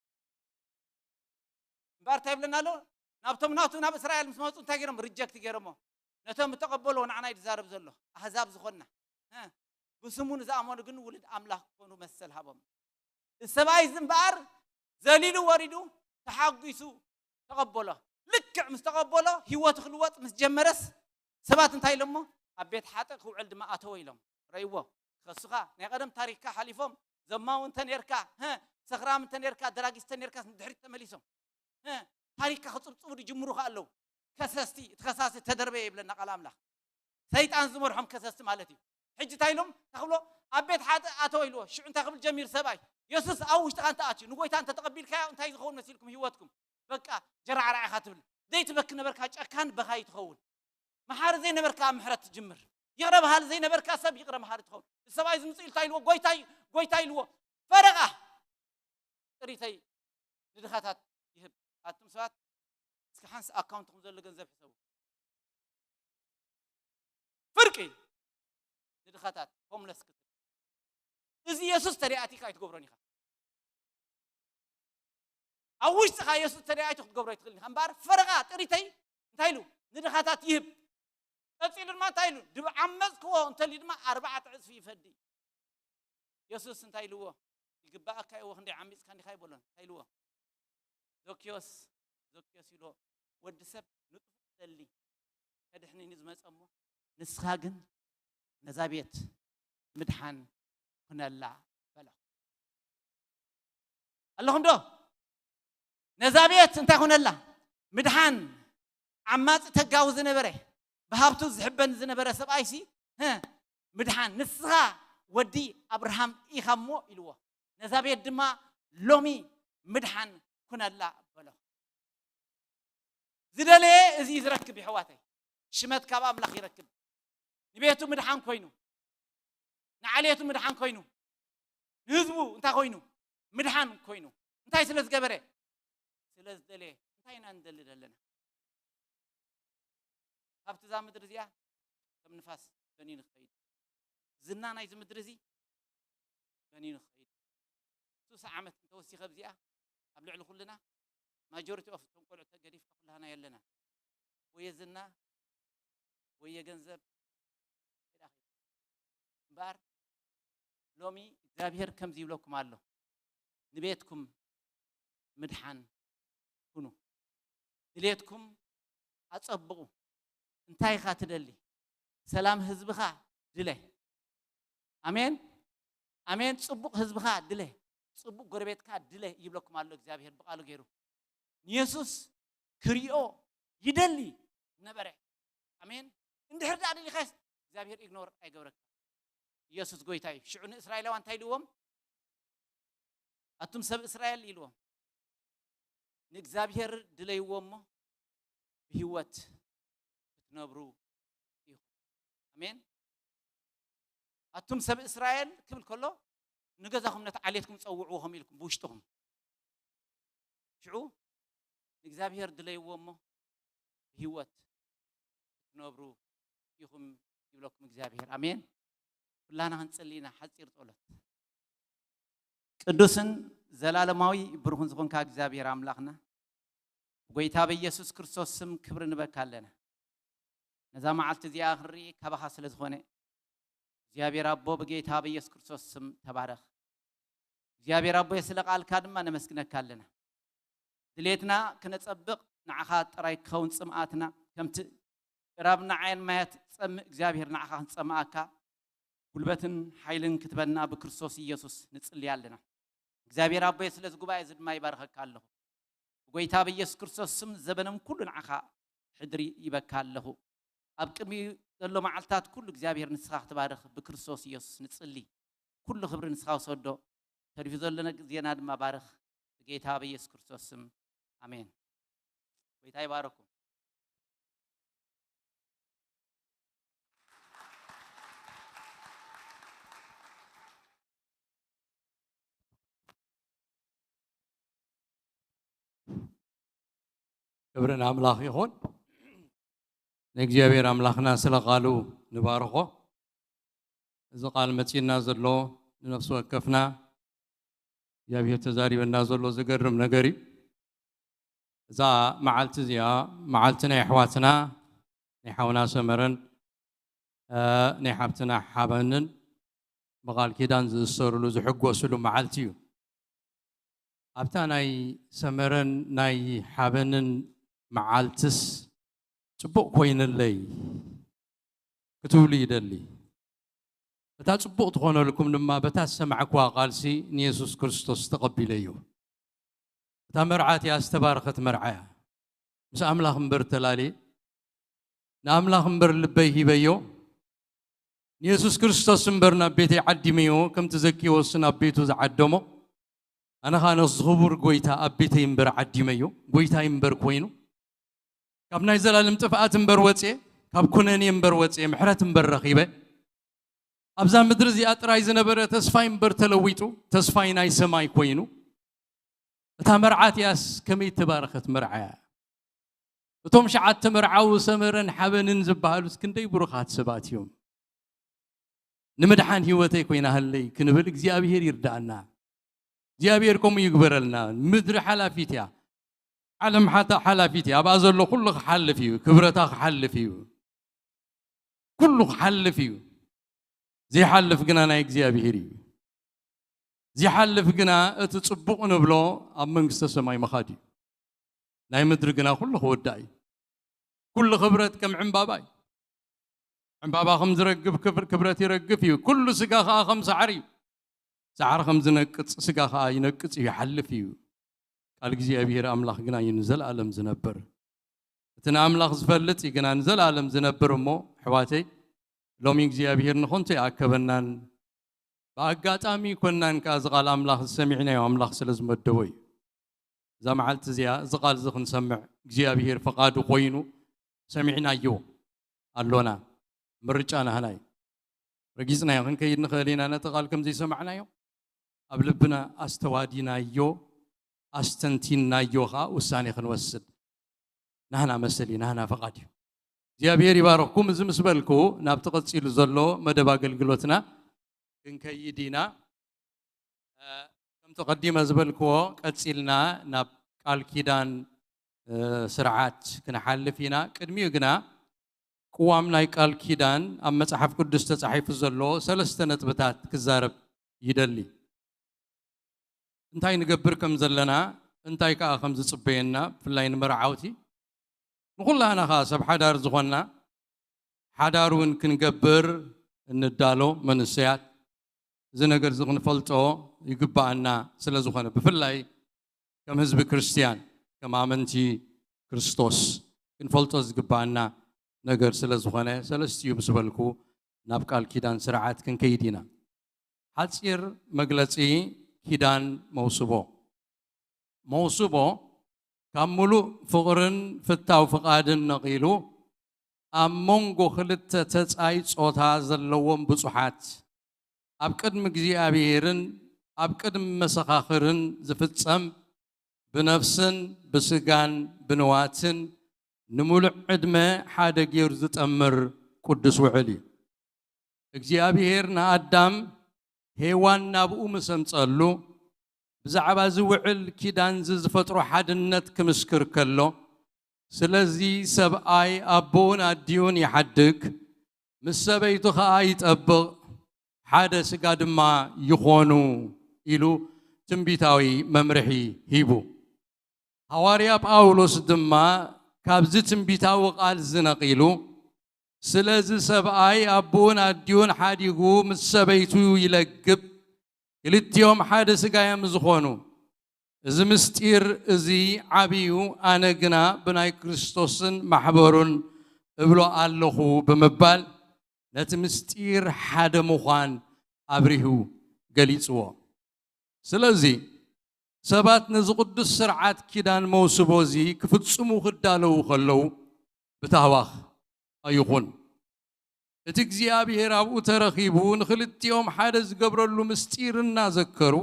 مبار تايب لنا له نابتم ناتو ناب إسرائيل مسموتون تاقيرهم رجاك تاقيرهم نتم تقبلوا ونعنا يتزارب زلو أحزاب زخونا بسمون زامون قنو ولد أملاك كونو مسل هبهم السباي زنبار زليلو وردو تحقيسو تقبله لكع مستقبله هيوت خلوات مسجمرس سبات انتاي لمو ابيت حاطق وعلد ما اتوي لهم ريوه خصخا ني قدم تاريخا حليفهم زماو انت نيركا ها سخرام انت نيركا دراغيست نيركا دحريت تمليسهم ها تاريخا خصصو يجمرو خالو كسستي تخصاصي تدربي يبلنا قال املاح سيطان زمرهم كسست مالتي حج تايلهم تخبلو ابيت حاطق اتوي شو انت قبل جميل سباي يسوس اوش تقانت اتي نغويتا انت تقبل كاي انت يزخون مسيلكم هيوتكم بقى جرع رعي خاتبل ديت بك نبركا كان بخاي تخون محار زي نبركا محرت تجمر يقرب هال زي نبركا سب يقرب محار تخون السباي زمصيل تايلو غويتاي لو فرقه ريتاي لدخاتات يهب اتم سوات اسك حنس اكاونتكم زل ገንዘብ حسابو فرقي لدخاتات هوملس كت ازي يسوس ترياتي كاي تغبروني اوش تخا يسوس ترياتي تغبرو يتخلني امبار فرقه تريتاي انتايلو لدخاتات يهب تصير ما تايلو دب عمزكو انت اللي دما 4 عصف يفدي يسوس انتايلو يقبا كاي وخندي عميس كاندي خاي بولون تايلو زوكيوس يلو ود سب نطف دلي كدحني نزمصمو نسخا ግን ነዛ ቤት ምድሓን ኩነላ በላ اللهم دو ነዛ ቤት እንታይ ኩነላ ምድሓን ዓማጽ ተጋው ዝነበረ በሃብቱ ዝሕበን ዝነበረ ሰብኣይሲ ምድሓን ንስኻ ወዲ አብርሃም ኢኻሞ ኢልዎ ነዛ ቤት ድማ ሎሚ ምድሓን ኩነላ በላ ዝደለ እዚ ዝረክብ ይሕዋተይ ሽመት ካብ አምላኽ ይረክብ ንቤቱ ምድሓን ኮይኑ ንዓልየቱ ምድሓን ኮይኑ ንህዝቡ እንታይ ኮይኑ ምድሓን ኮይኑ እንታይ ስለ ዝገበረ ስለ ዝደለ እንታይና እንደል ዘለና ካብቲ ዛ ምድር እዚኣ ከም ንፋስ በኒን ክኸይድ ዝና ናይ ምድር እዚ በኒን ክኸይድ ሱሳ ዓመት እንተወሲኸ ብዚኣ ኣብ ልዕሊ ኩልና ማጆሪቲ ኦፍ ተንቆልዑ ተገዲፍ ኩላና የለና ወይ ዝና ወይ ገንዘብ ባር ሎሚ እግዚአብሔር ከምዚ ይብለኩም አሎ ንቤትኩም ምድሓን ሁኑ ድሌትኩም አጸብቁ እንታይ ኻ ትደሊ ሰላም ህዝብኻ ድለ አሜን አሜን ጽቡቅ ህዝብኻ ድለ ጽቡቅ ጎረቤትካ ድለ ይብለኩም አሎ እግዚአብሔር በቃሉ ገይሩ ኢየሱስ ክሪኦ ይደሊ ነበረ አሜን እንድሕር ዳሊ ኸስ እግዚአብሔር ኢግኖር አይገብረክ ኢየሱስ ጎይታይ ሽዑን እስራኤላውያን ታይልዎም አቱም ሰብ እስራኤል ይልዎም ንእግዚአብሔር ድለይዎሞ በህይወት ትነብሩ ይሁ አሜን አቱም ሰብ እስራኤል ክብል ከሎ ንገዛኹም ነታ ዓሌትኩም ጸውዑዎም ኢልኩም ብውሽጥኩም ሽዑ ንእግዚአብሔር ድለይዎሞ በህይወት ትነብሩ ይሁም ይብለኩም እግዚአብሔር አሜን ሁላና እንጸልይና ሐጺር ጸሎት ቅዱስን ዘላለማዊ ብሩህን ዝኾንካ እግዚአብሔር አምላክና ጎይታ በኢየሱስ ክርስቶስ ስም ክብር እንበካለና ነዛ መዓልት እዚኣ ክሪ ካባኻ ስለ ዝኾነ እግዚአብሔር አቦ በጌታ በኢየሱስ ክርስቶስ ስም ተባረኽ እግዚአብሔር አቦ ስለ ቃልካ ድማ ነመስግነካለና ድሌትና ክነጸብቕ ንዓኻ ጥራይ ክኸውን ጽምኣትና ከምቲ ربنا عين مات صم እግዚአብሔር ንዓኻ ንጸማኣካ ጉልበትን ኃይልን ክትበና በክርስቶስ ኢየሱስ ንጽልያለና እግዚአብሔር አባዬ ስለዚ ጉባኤ ዝድማ ይባርከካ ኣለሁ ጎይታ በኢየሱስ ክርስቶስ ስም ዘበነም ኩሉ ንዓኻ ሕድሪ ይበካለሁ ኣብ ቅድሚ ዘሎ መዓልታት ኩሉ እግዚአብሔር ንስኻ ክትባርኽ በክርስቶስ ኢየሱስ ንጽሊ ኩሉ ክብሪ ንስኻ ወሰዶ ተሪፍ ዘለና ዜና ድማ ባርኽ በጌታ በኢየሱስ ክርስቶስ ስም አሜን ጎይታ ይባርኩ ክብርን አምላኽ ይሁን ለእግዚአብሔር አምላኽና ስለቃሉ ንባርኾ እዚ ቃል መጺና ዘሎ ንነፍስ ወከፍና እግዚአብሔር ተዛሪበና ዘሎ ዝገርም ነገር እዩ እዛ መዓልቲ እዚኣ መዓልቲ ናይ ኣሕዋትና ናይ ሓውና ሰመረን ናይ ሓብትና ሓበንን ብቓል ኪዳን ዝእሰሩሉ ዝሕጎስሉ መዓልቲ እዩ ኣብታ ናይ ሰመረን ናይ ሓበንን معالتس صبوق كوين اللي كتولي دلي بتا صبوق تخون لكم لما بتا سمعك وقالسي نيسوس كريستوس تقبليو بتا مرعاتي استبارخت مرعايا مس أملاخ مبر تلالي نأملاخ مبر لبيه بيو نيسوس كريستوس مبرنا بيتي عدي ميو كم تزكي وصنا بيتو زعدمو أنا خان الصغور قويتا أبيتي مبر عدي ميو قويتا مبر كوينو كاب نايزل المتفقات مبر واتي كاب كوناني مبر واتي محرات مبر رخيبة أبزان مدرزي أترايز نبرة تسفاين مبر تلويتو تسفاين أي سماي كوينو تامر عاتياس كمي تبارخت مرعايا وتوم شعات مرعاو سمرن حبنن زبالو سكندي بروخات سبات يوم نمدحان هيوتي كوينا هاللي كنبل እግዚአብሔር ይርዳና እግዚአብሔር ኮም ይግበረልና ምድር ሓላፊትያ ዓለም ሓታ ሓላፊትያ አባዘሎ ኩሉ ሓልፊዩ ክብረታ ሓልፊዩ ኩሉ ሓልፊዩ ዘይሓልፍ ግና ናይ እግዚአብሔር እዩ ዘይሓልፍ ግና እቲ ጽቡቕ ንብሎ ኣብ መንግስተ ሰማይ መኻዲ ናይ ምድር ግና ኩሉ ክወዳይ ኩሉ ክብረት ከም ዕምባባይ عمبابا خمز رقب كبرتي رقب فيه كل سقاخا خمس عري سعر خمز نقص سقاخا ينقص يحل فيه قال እግዚአብሔር አምላክ ግና ይንዘል ዓለም ዝነበር እተና አምላክ ዝፈልጥ ይግና ንዘል ዓለም ዝነበር ሞ ሕዋተይ ሎሚ እግዚአብሔር ንኾንተ ያከበናን በአጋጣሚ ኮናን ካዝቃል አምላክ ሰሚዕናዮ አምላክ ስለዝመደበይ ዘማዓልት ዚያ ዝቃል ዝኽን ሰምዕ እግዚአብሔር ፈቃዱ ኮይኑ ሰሚዕናዮ አሎና مرجعنا هناي رجيزنا يا خن كيدنا خلينا نتقال كم زي سمعنا يو قبلبنا استوادينا يو استنتينا يو خا وساني خنوسد نحنا مسلي نحنا فقط እግዚአብሔር ይባርኩም ዝም ስበልኩ ናብ ተቀጽሉ ዘሎ መደብ አገልግሎትና ግን ከይዲና ከም ተቀዲመ ዝበልኩ ቀጽልና ናብ ቃል ኪዳን ስርዓት ክንሐልፊና ቅድሚው ግና قوام ناي قال كيدان ام مصحف قدس تصحيف زلو ثلاثه نطبታት كزارب يدلي انتاي نغبر كم زلنا انتاي كا خم زصبينا فلاين مرعاوتي نقول انا خاصب حدار زخنا حدارون كنغبر ندالو منسيات زنغر زخن فلطو يغبانا سلا زخنا بفلاي كم حزب كريستيان كما امنتي كريستوس كنفلطو زغبانا ነገር ስለዝኾነ ሰለስቲዩ ብስበልኩ ናብ ቃል ኪዳን ስርዓት ክንከይዲና ሓፂር መግለጺ ኪዳን መውስቦ ካብ ሙሉእ ፍቕርን ፍታው ፍቓድን ነቒሉ ኣብ መንጎ ክልተ ተጻይ ጾታ ዘለዎም ብፁሓት ኣብ ቅድሚ እግዚኣብሔርን ኣብ ቅድሚ መሰኻኽርን ዝፍጸም ብነፍስን ብስጋን ብንዋትን نمولع عدمة حدا غير زتأمر قدس وعلي እግዚአብሔር نادم هيوان نابو مسمصلو بزعبا زوعل كيدان زفطرو حدنت كمسكر كلو سلازي سبعي ابون اديون يحدك مسبيتو خاي يطبق حدا سغا دما يخونو يلو تنبيتاوي ممرحي هيبو حواريا باولوس دما كابز تنبيتاو قال زنقيلو سلازي سبعي ابون اديون حاديغو مسبيتو يلقب كلتيوم حدا سغا يمزخونو እዚ ምስጢር እዚ ዓቢዩ ኣነ ግና ብናይ ክርስቶስን ማሕበሩን እብሎ ኣለኹ ብምባል ነቲ ምስጢር ሓደ ምዃን ኣብሪሁ ገሊጽዎ ስለዚ ሰባት ነዚ ቅዱስ ስርዓት ኪዳን መውስቦ እዚ ክፍጽሙ ክዳለው ከለው ብታህዋኽ ኣይኹን እቲ እግዚኣብሔር ኣብኡ ተረኺቡ ንኽልቲኦም ሓደ ዝገብረሉ ምስጢር እናዘከሩ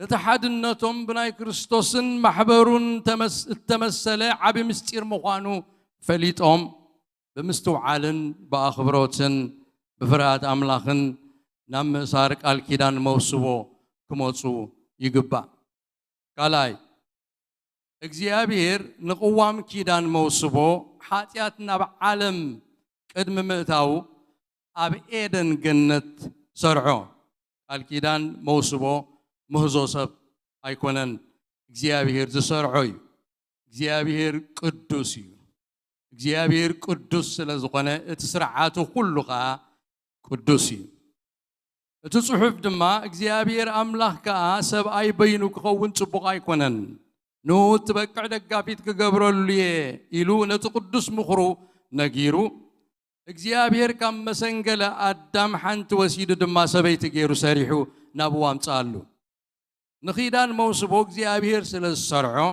لتحدنتهم بناي كريستوسن محبرون التمثل عبي مستير مخانو فليتهم بمستوعالن بأخبروتن بفرات أملاخن نام سارك الكيدان موسوو كموسو يقبا قالاي እግዚአብሔር نقوام كيدان موسوو حاتياتنا بعالم قدم مئتاو أب إيدن جنت سرعو الكيدان موسوو مهزوسب أيكونن እግዚአብሔር ዝሰርዖዩ እግዚአብሔር ቅዱስ እዩ እግዚአብሔር ቅዱስ ስለዝኾነ እቲ ስርዓቱ ኩሉ ኸዓ ቅዱስ እዩ እቲ ጽሑፍ ድማ እግዚአብሔር አምላኽ ከዓ ሰብኣይ በይኑ ክኸውን ጽቡቕ ኣይኮነን ኑ ትበቅዕ ደጋፊት ክገብረሉ እየ ኢሉ ነቲ ቅዱስ ምኽሩ ነጊሩ እግዚአብሔር ካብ መሰንገለ አዳም ሓንቲ ወሲዱ ድማ ሰበይቲ ገይሩ ሰሪሑ ናብኡ ኣምፅኣሉ ንኺዳን መውስቦ እግዚአብሔር ስለ ዝሰርዖ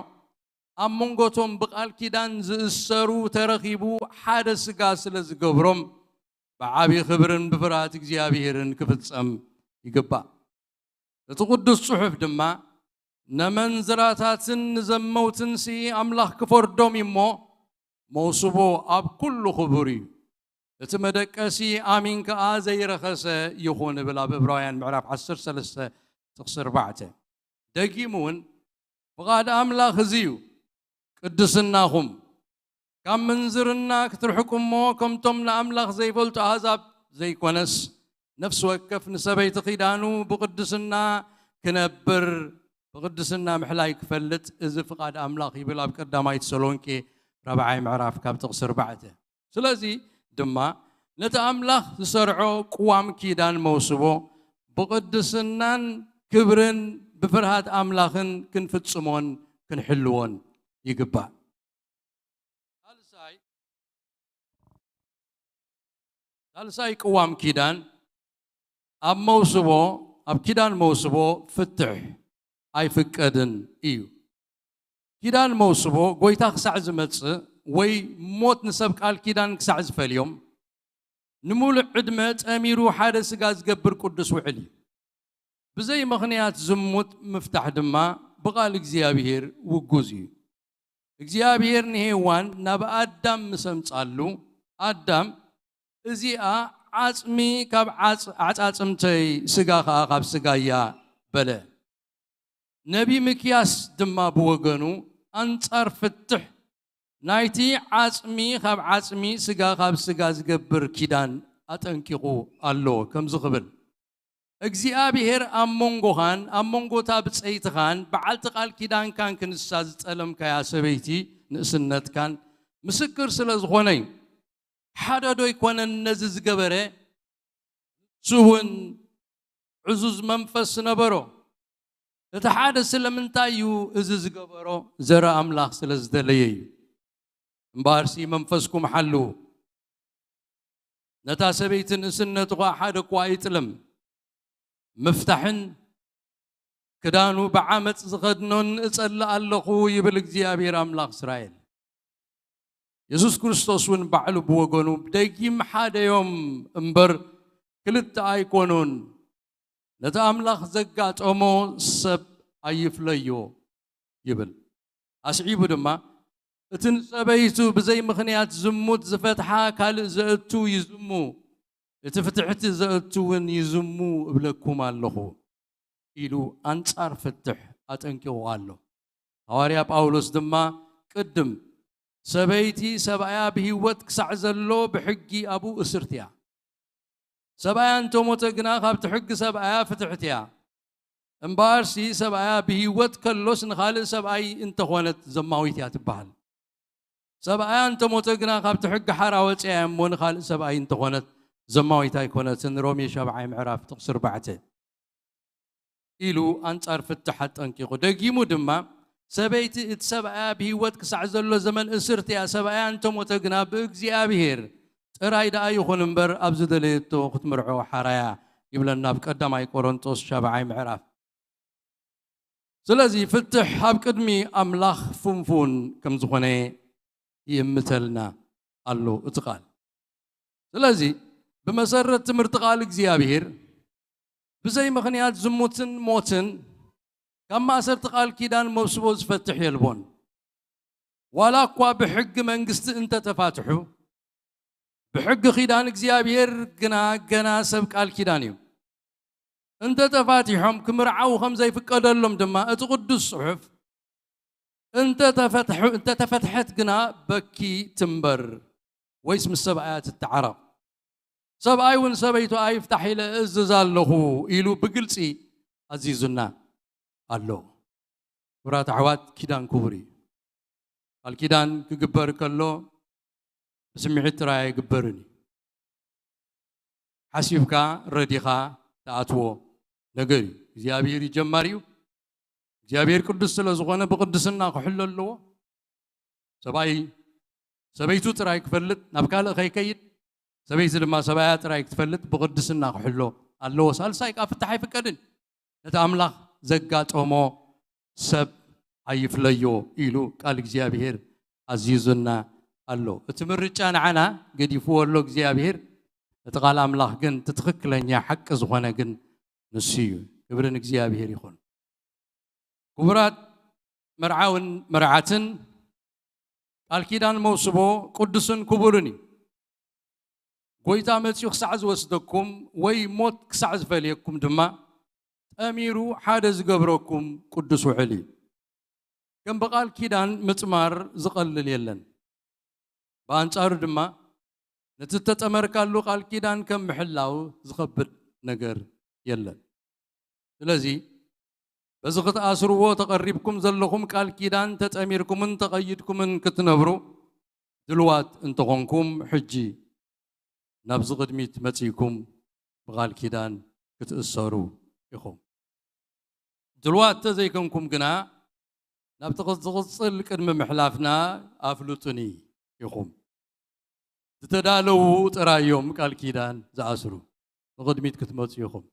ኣብ መንጎቶም ብቓል ኪዳን ዝእሰሩ ተረኺቡ ሓደ ስጋ ስለ ዝገብሮም ብዓብዪ ክብርን ብፍርሃት እግዚአብሔርን ክፍጸም ይግባእ እቲ ቅዱስ ጽሑፍ ድማ ነመንዝራታትን ንዘመውትን አምላኽ ክፈርዶም እሞ መውስቦ ኣብ ኩሉ ክቡር እዩ እቲ መደቀሲ ኣሚን ከዓ ዘይረኸሰ ይኹን ብል ኣብ ዕብራውያን ምዕራፍ 13 ጥቕሲ 4 ደጊሙ እውን ፍቓድ ኣምላኽ እዚ እዩ ቅድስናኹም ካብ ምንዝርና ክትርሕቁ እሞ ከምቶም ንኣምላኽ ዘይፈልጡ ኣሕዛብ ዘይኮነስ ነፍሲ ወከፍ ንሰበይቲ ኺዳኑ ብቅድስና ክነብር ብቅድስና ምሕላይ ክፈልጥ እዚ ፍቓድ ኣምላኽ ይብል ኣብ ቀዳማይ ተሰሎንቄ 4 ምዕራፍ ካብ ጥቕሲ 4 ስለዚ ድማ ነቲ ኣምላኽ ዝሰርዖ ቅዋም ኪዳን መውስቦ ብቅድስናን ክብርን ብፍርሃት ኣምላኽን ክንፍጽሞን ክንሕልዎን ይግባእ ሳልሳይ ቅዋም ኪዳን ኣብ መውስቦ ኣብ ኪዳን መውስቦ ፍትሕ ኣይፍቀድን እዩ ኪዳን መውስቦ ጎይታ ክሳዕ ዝመጽእ ወይ ሞት ንሰብ ቃል ኪዳን ክሳዕ ዝፈልዮም ንሙሉእ ዕድመ ጠሚሩ ሓደ ስጋ ዝገብር ቅዱስ ውዕል እዩ ብዘይ ምኽንያት ዝሙት ምፍታሕ ድማ ብቓል እግዚአብሔር ውጉዝ እዩ እግዚአብሔር ንሄዋን ናብ ኣዳም ምሰምጻሉ ኣዳም እዚኣ ዓጽሚ ካብ ዓጻጽምተይ ስጋ ከዓ ካብ ስጋያ በለ ነቢ ምክያስ ድማ ብወገኑ ኣንጻር ፍትሕ ናይቲ ዓጽሚ ካብ ዓጽሚ ስጋ ካብ ስጋ ዝገብር ኪዳን ኣጠንቂቑ ኣሎ ከም ዝኽብል እግዚአብሔር ኣብ መንጎኻን ኣብ መንጎታ ብፀይትኻን በዓልቲ ቃል ኪዳንካን ክንሳ ዝጠለምካያ ሰበይቲ ንእስነትካን ምስክር ስለ ዝኾነ ሓደ ዶ ይኮነን ነዚ ዝገበረ ስውን ዕዙዝ መንፈስ ነበሮ እቲ ሓደ ስለምንታይ እዩ እዚ ዝገበሮ ዘረ ኣምላኽ ስለ ዝደለየ እዩ እምበኣርሲ መንፈስኩም ሓሉ ነታ ሰበይቲ ንእስነቱ ሓደ እኳ ኣይጥልም مفتحن كدانو بعمت زخدنون اصلى الله يبل እግዚአብሔር አምላኽ እስራኤል ኢየሱስ ክርስቶስ ውን ባዕሉ በወገኑ ደጊም ሓደ ዮም እምበር ክልተ ኣይኮኑን ነታ አምላኽ ዘጋጠሞ ሰብ ኣይፍለዮ ይብል ኣስዒቡ ድማ እትን ሰበይቱ ብዘይ ምኽንያት ዝሙት ዝፈትሓ ካልእ ዘእቱ ይዝሙ እቲ ፍትሕቲ ዘእቱውን ይዝሙ እብለኩም ኣለኹ ኢሉ አንጻር ፍትሕ አጠንቂቑ ኣሎ ሐዋርያ ጳውሎስ ድማ ቅድም ሰበይቲ ሰብኣያ ብህይወት ክሳዕ ዘሎ ብሕጊ አቡ እስርትያ ሰብኣያ እንተሞተ ግና ካብቲ ሕጊ ሰብኣያ ፍትሕትያ እምበኣርሲ ሰብኣያ ብህይወት ከሎስ ንኻልእ ሰብኣይ እንተኾነት ዘማዊት እያ ትበሃል ሰብኣያ እንተሞተ ግና ካብቲ ሕጊ ሓራ ወፅያ እሞ ንኻልእ ሰብኣይ እንተኾነት ዘማዊት ኣይኮነትን ሮሜ 7 ምዕራፍ ጥቕሲ 4 ኢሉ አንጻር ፍትሕ አጠንቂቑ ደጊሙ ድማ ሰበይቲ እቲ ሰብኣያ ብህይወት ክሳዕ ዘሎ ዘመን እስርትያ ሰብኣያ እንተሞተ ግና ብእግዚአብሔር ጥራይ ደኣ ይኹን እምበር ኣብ ዝደለየቶ ክትምርዖ ሓራያ ይብለና ኣብ ቀዳማይ ቆሮንጦስ 7 ምዕራፍ ስለዚ ፍትሕ ኣብ ቅድሚ ኣምላኽ ፍንፉን ከም ዝኾነ ይምተልና ኣሎ እቲ ቃል ስለዚ بمسرة تمرتقال እግዚአብሔር بزي مخنيات زموتن موتن كما سرتقال كيدان مبسبو زفتح يلبون ولا قوا بحق منقست انت تفاتحو بحق خيدان እግዚአብሔር ገና ሰብ ቃል ኪዳንዩ انت تفاتحهم كمرعو خمزه يفقدلهم دما እቲ ቅዱስ ጽሑፍ انت تفتحت ግና بكي تنبر ويسم السبعات التعرب سبعي ون سبيتو ايفتح الى اززالله يلو بقلصي عزيزنا الله ورات عوات كيدان كبري قال كيدان كجبر كله بسمعت راي جبرني حسيبك رديخا تأتو نجري زيابير جماريو زيابير قدس لزغنا بقدسنا كحل اللو سبيتو تراي كفلت نبكال خي كيد سبيت لما سبايات راي تفلت بقدسنا كحلو اللو سالسايك افتحي فكدن نتاملاخ زقات اومو سب ايفليو إلو قال زيابير عزيزنا الله اتمرجان عنا قد يفولو زيابير تقال املاخ جن تتخكلنيا حق زغنا جن نسيو كبرن زيابير يخون كبرات مرعاون مرعاتن قال كيدان موسبو قدسن كبرني قويتا متيو خسعز وسدكم وي موت كسعز فليكم دما اميرو حادز قبركم قدسو علي كم بقال كيدان متمار زقلل يلن بانصار دما نتتتمر قالو قال كيدان كم محلاو زخبد نجر يلن لذي بزغت اسرو تقربكم زلكم قال كيدان تتاميركم تقيدكم كتنبرو دلوات انتقونكم حجي نبز قدميت متيكم بقال كيدان كتأسروا يخم دلوات تزيكمكم قنا نبتغصل كدم محلافنا افلوتني يخم تتدالو ترايوم قال كيدان زاسرو قدميت كتمت يخم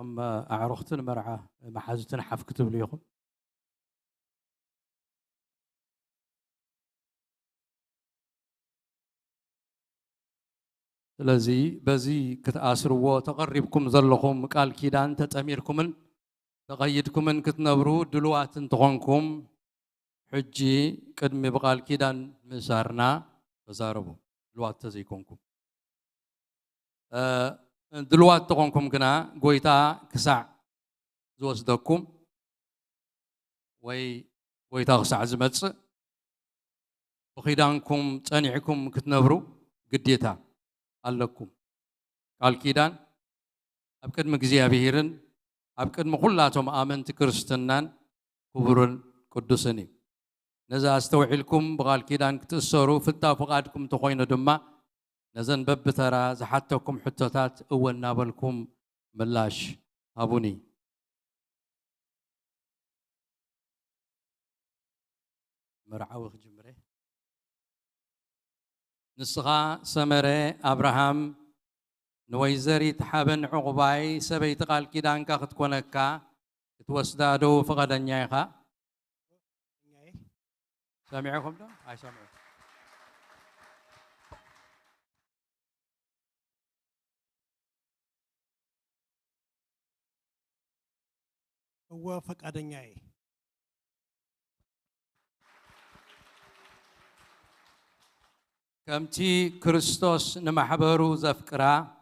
أما أعرفت المرعى ما حاجتنا حف كتب ليكم لذي بزي كتأسروا تقربكم ظلكم قال كيدان تتأميركم تقيدكم كتنبرو دلوات تغنكم حجي قدمي بقال كيدان مسارنا تزاربو دلوات تزيكمكم دلوات تغنكم كنا قويتا كسع زوسدكم ويتا خسع زمتص وخيدانكم تانيعكم كتنبرو قديتا علىكم قال كيدان أبكد مجزيابيرن أبكد مخلاتهم آمنت كرستنان كبرن قدسني نزا استوعلكم بقال كيدان كتسروا فتا فقادكم تخوين دما نزن ببترا زحتكم حتتات أول نابلكم ملاش أبوني مرعوخ جمره نسخة سمرة أبراهام نويزري تحابن عقباي سبيت قال كيدان كاخت كونكا توسدادو فقد نيايخا سامعكم ده؟ هاي سامعكم هو فقد نياي كمتي كريستوس نمحبرو زفكرا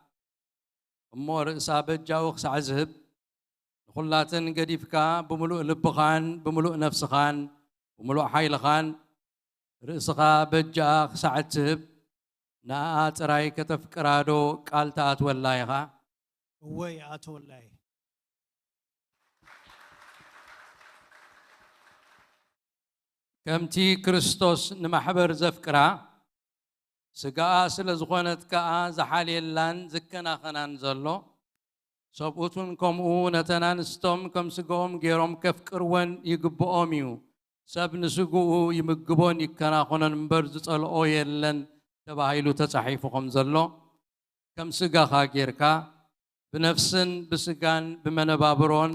أمور إصابة جاوخ سعزهب خلاتن قديفكا بملوء لبخان بملوء نفسخان بملوء حيلخان رئيسخا بجاخ سعتهب ناات راي كتفكرادو قالتات واللايخا وي آتو واللاي كمتي كريستوس نمحبر زفكرا سقا سلزغونت كا زحالي اللان زكنا خنان زلو صبوتون كمو نتنانستم كم سقوم جيروم كفكرون يقبؤوميو سب نسقو يمقبون يكنا خنان مبرز صلقو يلن تباهيلو تصحيفكم زلو كم سقا خاكيركا بنفسن بسقان بمنبابرون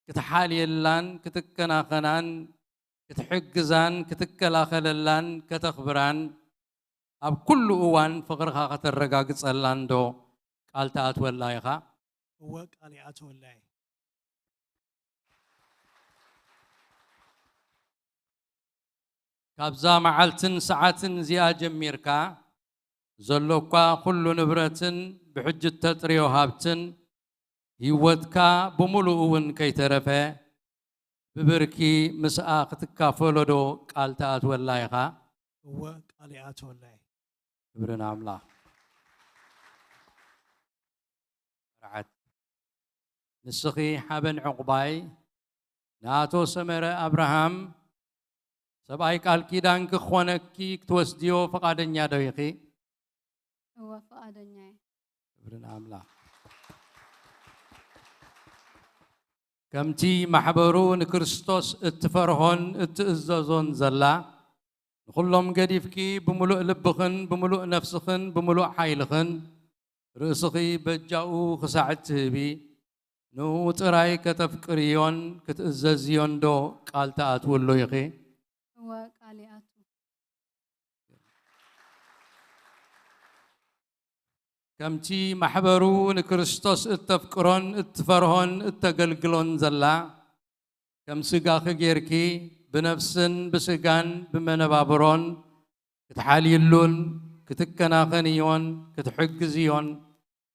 كتحالي اللان كتكنا خنان كتحقزان كتكلا خللان كتخبران أب كل أوان فقرها خطر رجاج صلاندو قال تأت ولا يخا هو قال آتو واللاي كابزا معلتن ساعتن زياج ميركا زلوكا كل نبرتن بحجة تطريو هابتن هيوتكا بملؤون كي ترفع ببركي مساء تكافلو قالتات والله هو قالي أتولى كبرنا عملا رعت نسخي حبن عقباي ناتو سمر أبراهام سباي قال كيدان كخونكي كتوسديو فقادنيا دويقي هو فقادنيا كبرنا عملا كمتي محبرون كريستوس اتفرهن اتئززون زلا كلهم قديفكي بملؤ لبخن بملؤ نفسخن بملؤ حيلخن رأسخي بجاو خساعت بي نو تراي كتفكريون كتئززيون دو قال تأتولو يخي هو قالي أتو كمتي محبرون كريستوس اتفكرون اتفرهن اتقلقلون زلا كم سقاخ جيركي بنفسن بسقان بمنبابرون كتحاليلون كتكناخنيون كتحجزيون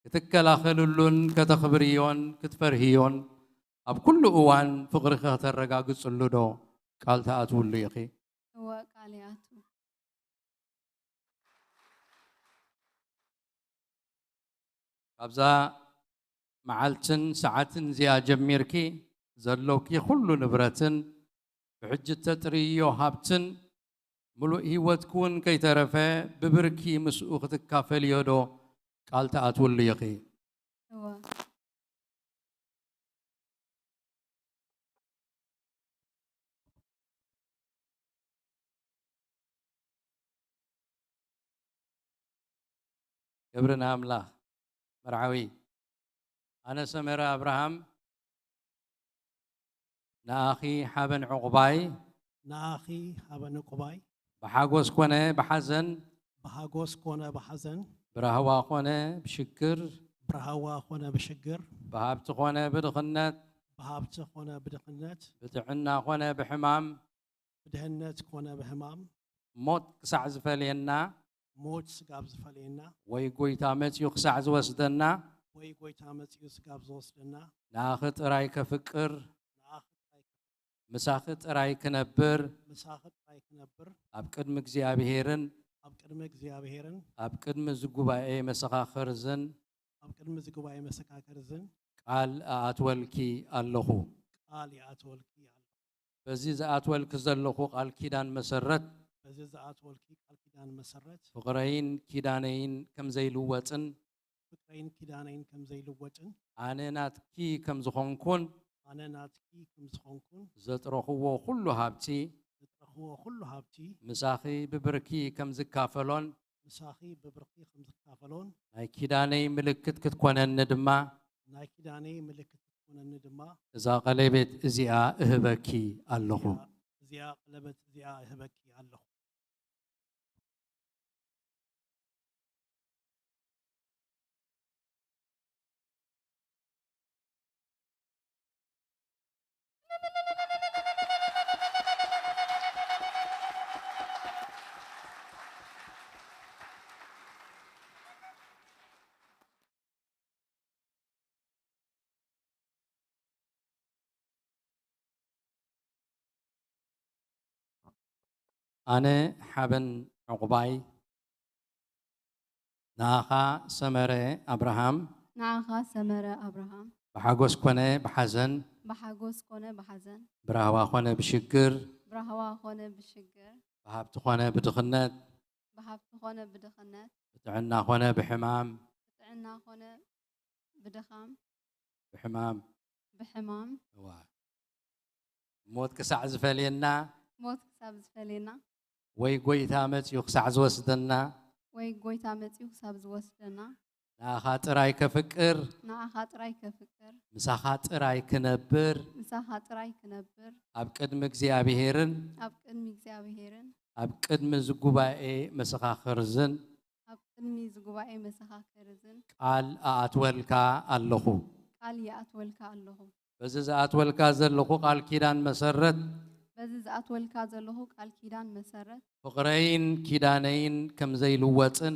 كتكلاخلون كتخبريون كتفرهيون أب كل أوان فقرخة الرقاق السلودو قال تأتول لي أخي هو قالي أتو أبزا معلتن ساعتن زيا جميركي زلوكي كل نبرتن بحجة تتريو هابتن ملو هيوت كون كي ترفع ببركي مسؤوختك كافل يدو قال تأتول لي أخي هو يبرنا أملا مرعوي أنا سمير أبراهام ناخي حبن عقباي ناخي هبن قباي بحاجوس كونه بحزن بهاجوس كونا بحزن برهوا كونه بشكر برهوا كونا بشجر بهابت كونه بدخنت بهابت كونا بدقنات بتعنا كونه بحمام بدهنت كونا بهمام موت كسعز فلينا موت سقاب زفلينا ويقوي تامت يقسعز وسدنا وي قوي تامت يسقاب زوسدنا ناخت رايك فكر ناخذ رايك مساخت رايك نبر مساخت رايك نبر أبقدم እግዚአብሔርን أب قدم እግዚአብሔርን أبقدم ዝጉባኤ መሰኻኽር ዝን أب قدم ዝጉባኤ መሰካከር ዝን ቃል ኣትወልኪ ኣለኹ ቃል ያትወልኪ አለ በዚህ ዝኣትወልክ ዘለኹ ቃል ኪዳን መሰረት በዚህ ዘአትወልኪ ቃል ኪዳን መሰረት ፍቅረይን ኪዳነይን ከም ዘይልወፅን ፍቅረይን ኪዳነይን ከም ዘይልወጥን ኣነ ናትኪ ከም ዝኾንኩን ኣነ ናትኪ ከም ዝኾንኩን ዘጥረኽዎ ኩሉ ሃብቲ ዝጥረኽዎ ኩሉ ሃብቲ ምሳኺ ብብርኪ ከም ዝካፈሎን ምሳኺ ብብርኪ ከም ዝካፈሎን ናይ ኪዳነይ ምልክት ክትኮነኒ ድማ ናይ ኪዳነይ ምልክት ክትኮነኒ ድማ እዛ ቀለቤት እዚኣ እህበኪ ኣለኹ እዚኣ ቀለበት እዚኣ እህበኪ ኣለኹ ኣነ ሓበን ዕቁባይ ናኻ ሰመረ አብርሃም نعخ سمر أبراهام بحاجوس كونه بحزن بحاجوس كونه بحزن برهوا كونه بشكر برهوا كونه بشجر بهابت كونه بدخنت بحبت كونه بدخنات بتعنا كونه بحمام بتعنا كونه بدخام بحمام بحمام موت كسع زفلينا موت كساب زفلينا وي قويتامت يخسع زوسدنا وي قويتامت يخساب زوسدنا ناخات راي كفكر ناخات راي كفكر مساخات راي كنبر مساخات راي كنبر أبقدم እግዚአብሔርን أبقدم እግዚአብሔርን أبقدم ዝጉባኤ መሰኻኽርዝን أبقدم ዝጉባኤ መሰኻኽርዝን ቃል ኣትወልካ ኣለኹ ቃል ያትወልካ ኣለኹ በዚ ዝኣትወልካ ዘለኹ ቃል ኪዳን መሰረት በዚ ዝኣትወልካ ዘለኹ ቃል ኪዳን መሰረት ፍቅረይን ኪዳነይን ከም ዘይልወፅን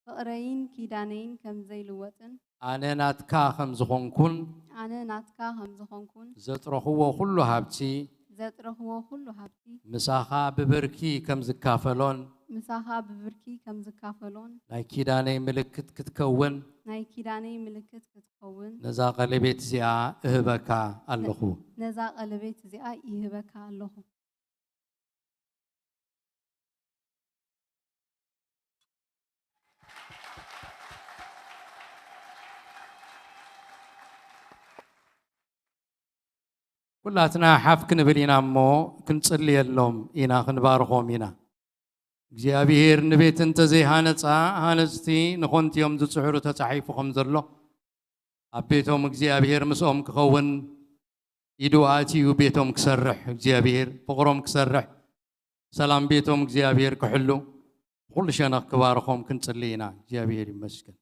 ፍቅረይን ኪዳነይን ከም ዘይልወፅን أنا ناتكا خمزخونكون ኣነ ናትካ ከም ዝኾንኩን زترخوا كله هابتي ዘጥረኽዎ ኩሉ ሃብቲ مساخا ببركي كم زكافلون ምሳኻ ብብርኪ ከም ዝካፈሎን ናይ ኪዳነይ ምልክት ክትከውን ናይ ኪዳነይ ምልክት ክትከውን ነዛ ቀለቤት እዚኣ እህበካ ኣለኹ ነዛ ቀለቤት እዚኣ ይህበካ ኣለኹ ኩላትና ሓፍ ክንብል ኢና እሞ ክንጽልየሎም ኢና ክንባርኾም ኢና እግዚአብሔር ንቤት እንተዘይሃነፃ ሃነፅቲ ንኾንትዮም ዝፅዕሩ ተፃሒፉ ከም ዘሎ ኣብ ቤቶም እግዚአብሔር ምስኦም ክኸውን ኢዱ ኣትዩ ቤቶም ክሰርሕ እግዚአብሔር ፍቕሮም ክሰርሕ ሰላም ቤቶም እግዚአብሔር ክሕሉ ኩሉ ሸነኽ ክባርኾም ክንጽልይ ኢና እግዚአብሔር ይመስገን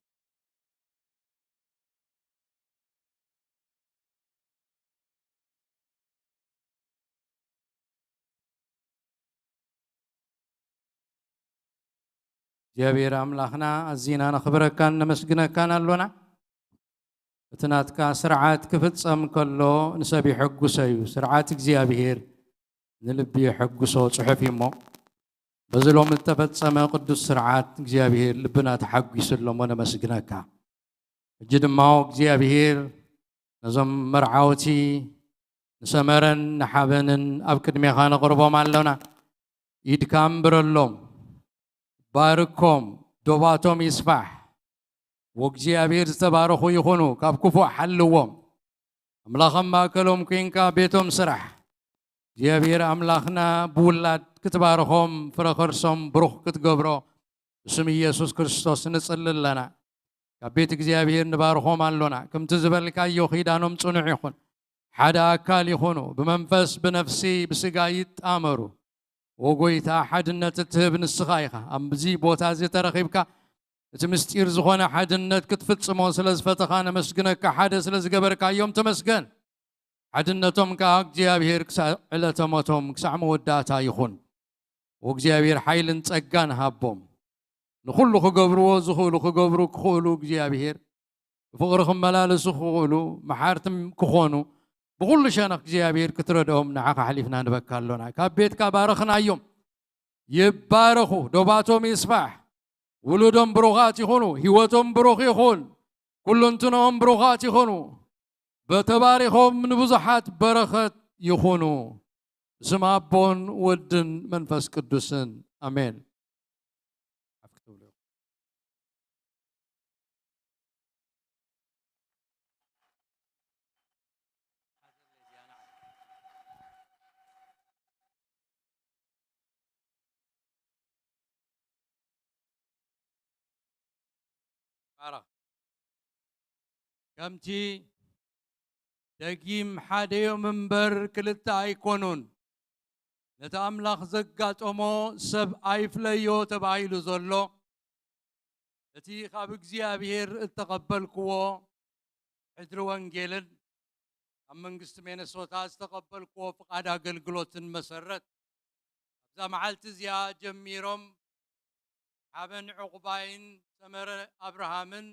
እግዚአብሔር አምላኽና ኣዚና ነኽብረካን ነመስግነካን ኣሎና እትናትካ ስርዓት ክፍጸም ከሎ ንሰብ ይሕጉሶ እዩ ስርዓት እግዚአብሔር ንልቢ ይሕጉሶ ጽሑፍ እሞ በዚ ሎሚ ዝተፈጸመ ቅዱስ ስርዓት እግዚአብሔር ልብና ተሓጒሱሎሞ ነመስግነካ እጅ ድማ እግዚአብሔር ነዞም መርዓውቲ ንሰመረን ንሓበንን ኣብ ቅድሜኻ ነቕርቦም ኣለና ኢድካ እምብረሎም ባርኮም ዶባቶም ይስፋሕ ወእግዚአብሔር ዝተባረኹ ይኹኑ ካብ ክፉእ ሓልዎም ኣምላኽም ማእከሎም ኮይንካ ቤቶም ስራሕ እግዚአብሔር ኣምላኽና ብውላድ ክትባርኾም ፍረ ከርሶም ብሩኽ ክትገብሮ ብስም ኢየሱስ ክርስቶስ ንጽልይ ኣለና ካብ ቤት እግዚአብሔር ንባርኾም ኣሎና ከምቲ ዝበልካዮ ኺዳኖም ጽኑዕ ይኹን ሓደ ኣካል ይኹኑ ብመንፈስ ብነፍሲ ብስጋ ይጣመሩ ወጎይታ ሓድነት እትህብ ንስኻ ኢኻ ኣብዚ ቦታ እዚ ተረኺብካ እቲ ምስጢር ዝኾነ ሓድነት ክትፍጽሞ ስለ ዝፈተኻ ነመስግነካ ሓደ ስለ ዝገበርካዮም ተመስገን ሓድነቶም ከዓ እግዚአብሔር ክሳዕ ዕለተ ሞቶም ክሳዕ መወዳእታ ይኹን ወእግዚአብሔር ሓይልን ጸጋን ሃቦም ንኹሉ ክገብርዎ ዝኽእሉ ክገብሩ ክኽእሉ እግዚአብሔር ብፍቕሪ ክመላለሱ ክኽእሉ መሓርትም ክኾኑ بكل شانك እግዚአብሔር ክትረዳኦም ንዓኻ ሓሊፍና ንበካ ኣለና ካብ ቤትካ ባረኽናዮም ይባረኹ ዶባቶም ይስፋሕ ውሉዶም ብሩኻት ይኹኑ ህይወቶም ብሩኽ ይኹን ኩሉንትኖም ብሩኻት ይኹኑ በተባሪኾም ንብዙሓት በረኸት ይኹኑ ስም አቦን ወድን መንፈስ ቅዱስን አሜን كمتي دقيم حاديو منبر كلتا ايكونون نتأملاخ زقات امو سب ايفليو تبعيلو زولو اتي خاب እግዚአብሔር اتقبلكو حدر وانجيلن ام منግስት ሚነሶታ استقبلكو فقاد አገልግሎትን መሰረት ዛ መዓልቲ እዚያ ጀሚሮም ሓበን ዕቁባይን ሰመረ አብርሃምን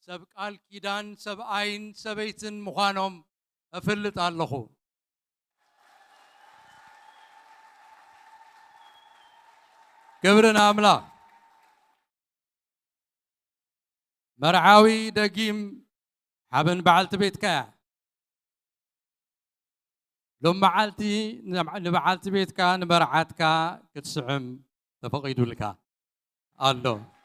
سب قال كيدان سب عين سبيتن مخانهم أفلت علىه كبرنا عملا مرعاوي دقيم حبن بعلت بيتك لما بعلتي نبعلت بيتك نبرعتك كتسعم تفقيدوا لك الله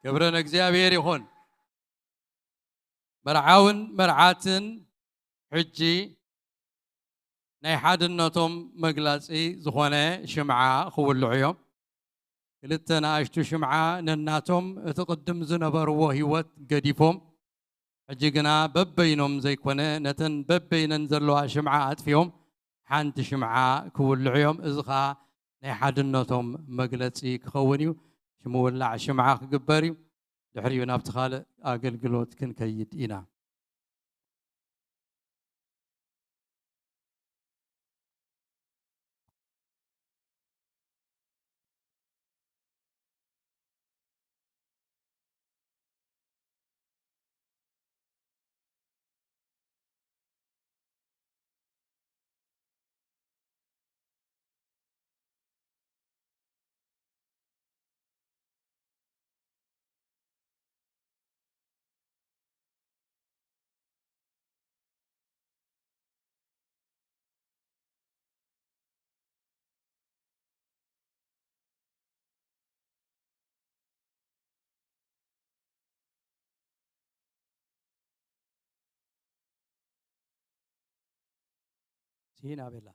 كبرنا እግዚአብሔር ይሁን مرعاون مرعاتن حجي ናይ ሓድነቶም መግለጺ ዝኾነ ሽምዓ ክውልዑዮም ክልተ ንኣሽቱ ሽምዓ ነናቶም እቲ ቅድም ዝነበርዎ ህይወት ገዲፎም ሕጂ ግና በበይኖም ዘይኮነ ነተን በበይነን ዘለዋ ሽምዓ ኣጥፊዮም ሓንቲ ሽምዓ ክውልዑዮም እዚ ኸኣ ናይ ሓድነቶም መግለጺ ክኸውን እዩ شمولع شمعة قبري دحريو نابتخال أقلقلوت كن كيد إنا سينا بلا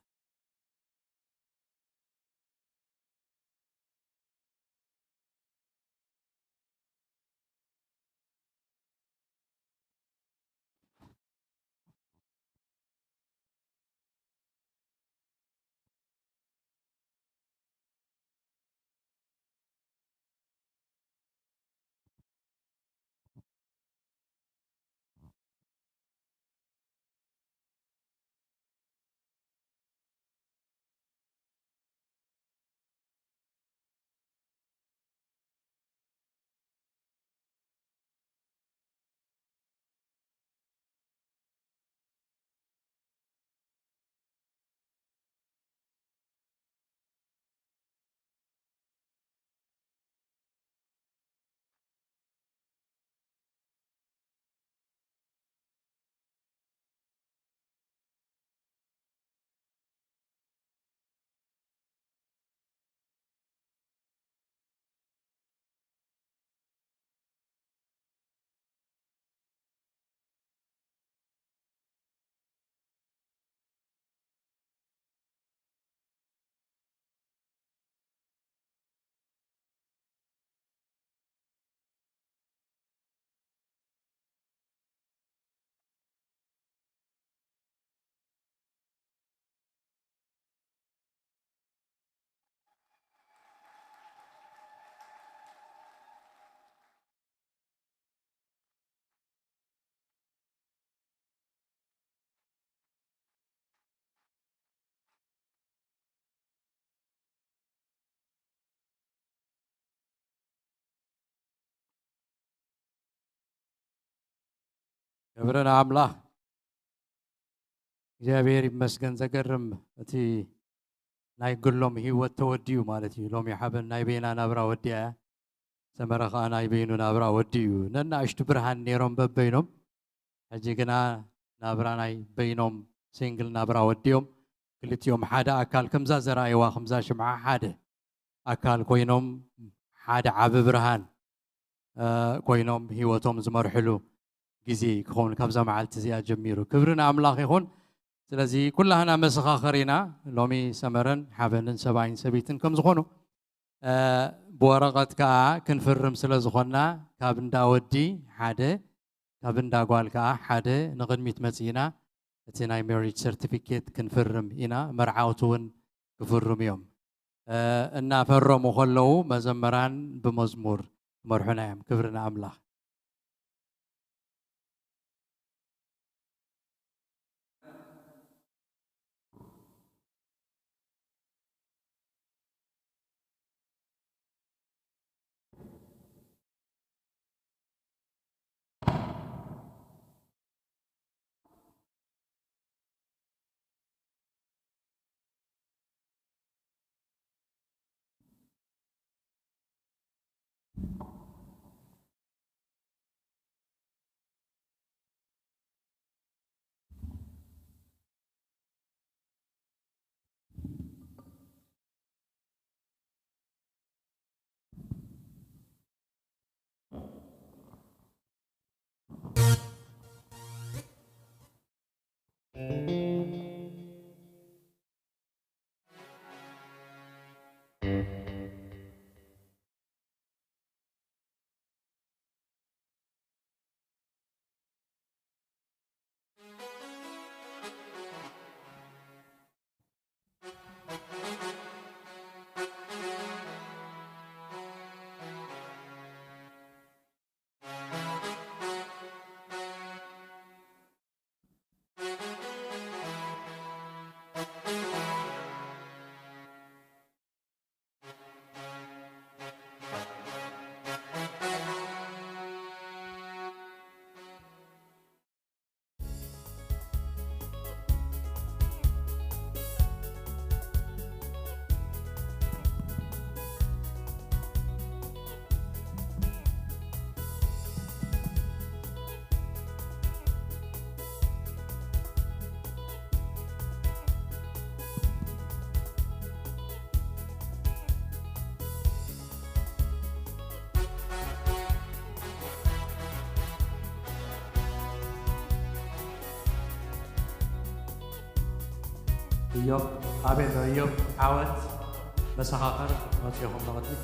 كبرنا عمله እግዚአብሔር ይመስገን ዘገርም እቲ ናይ ግሎም ህይወት ተወዲዩ ማለት እዩ ሎሚ ሓበን ናይ ቤና ናብራ ወዲያ ሰመረ ከዓ ናይ ቤኑ ናብራ ወዲዩ ነናእሽቱ ብርሃን ነይሮም በበይኖም ሕጂ ግና ናብራ ናይ በይኖም ሲንግል ናብራ ወዲዮም ክልቲኦም ሓደ ኣካል ከምዛ ዘረኣይዋ ከምዛ ሽምዓ ሓደ ኣካል ኮይኖም ሓደ ዓብ ብርሃን ኮይኖም ህይወቶም ዝመርሕሉ ጊዜ ክኸውን ካብዛ መዓልቲ እዚኣ ጀሚሩ ክብርን ኣምላኽ ይኹን ስለዚ ኩላህና መሰኻኸሪና ሎሚ ሰመረን ሓበንን ሰብኣይን ሰበይትን ከም ዝኾኑ ብወረቐት ከዓ ክንፍርም ስለ ዝኾንና ካብ እንዳ ወዲ ሓደ ካብ እንዳ ጓል ከዓ ሓደ ንቕድሚት መፂና እቲ ናይ ሜሪጅ ሰርቲፊኬት ክንፍርም ኢና መርዓውቲ እውን ክፍርሙ እዮም እናፈረሙ ከለዉ መዘመራን ብመዝሙር መርሑና እዮም ክብርና ኣምላኽ إيوب قابل إيوب عاود مسخاخر وصيهم نغدي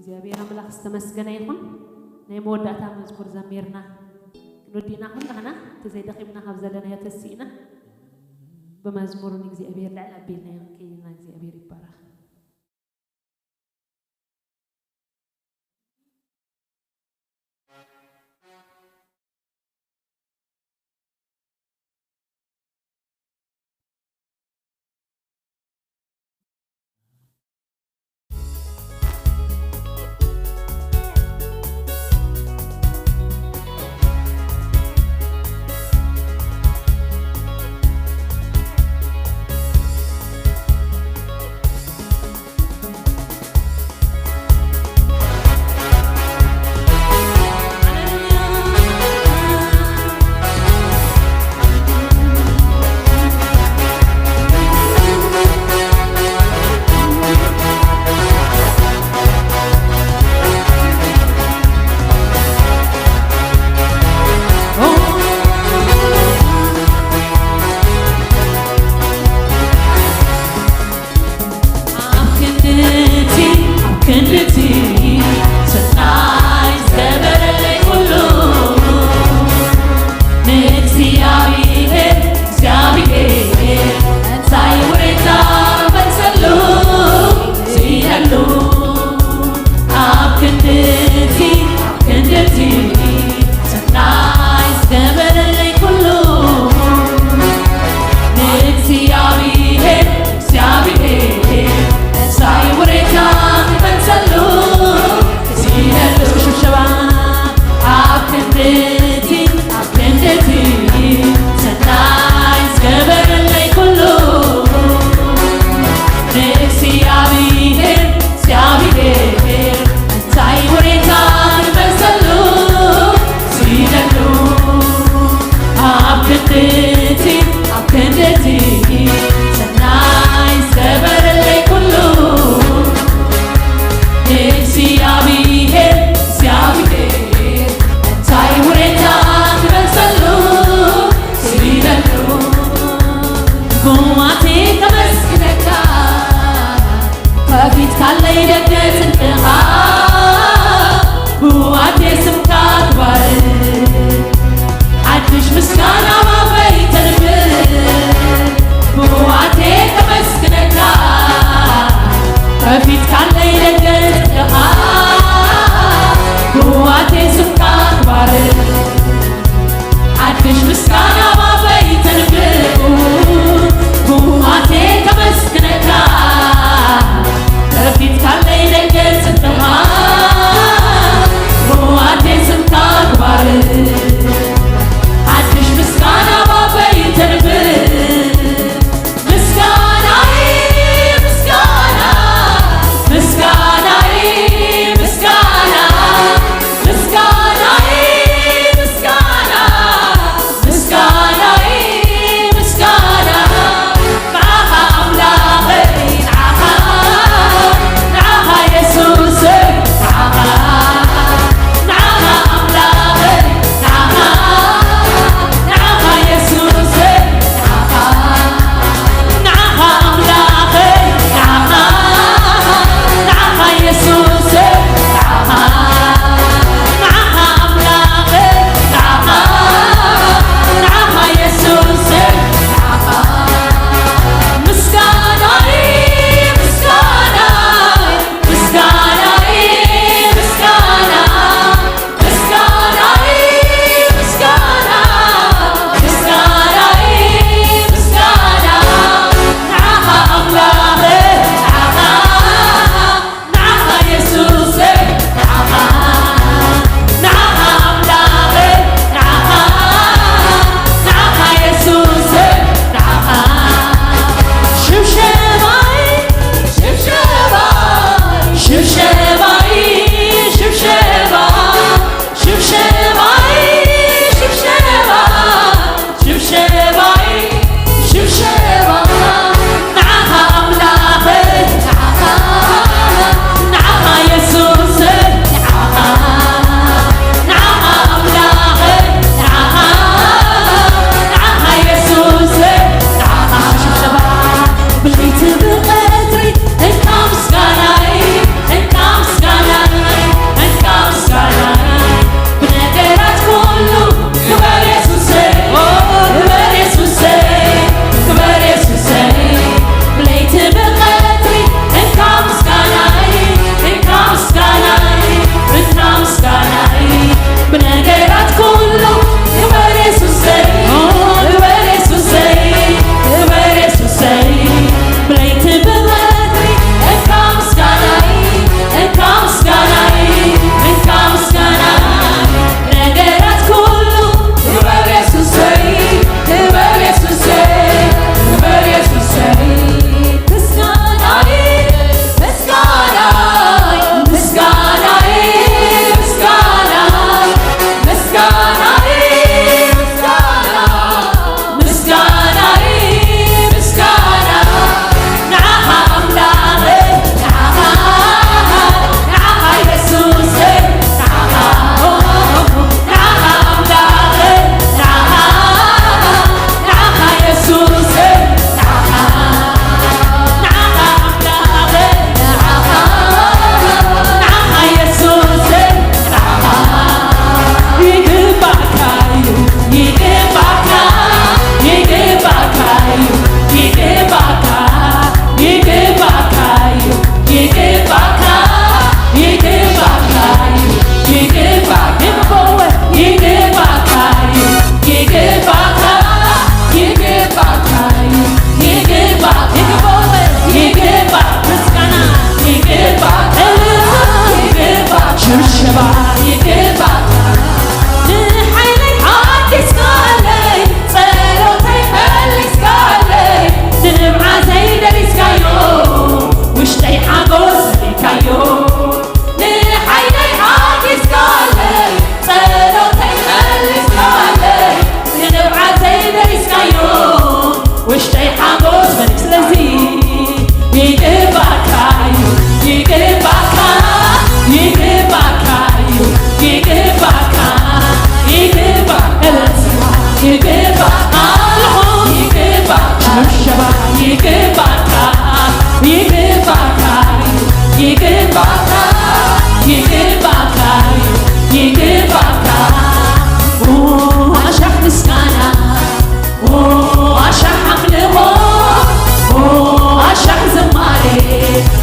እግዚአብሔር አምላክ ዝተመስገነ ይሁን ናይ መወዳእታ መዝሙር ዘሚርና ክንወዲና ኩልና ተዘይደኺምና ካብ ዘለናዮ ተሲእና በመዝሙር እግዚአብሔር ልዕል ኣቢልና ከይና እግዚአብሔር ይባረክ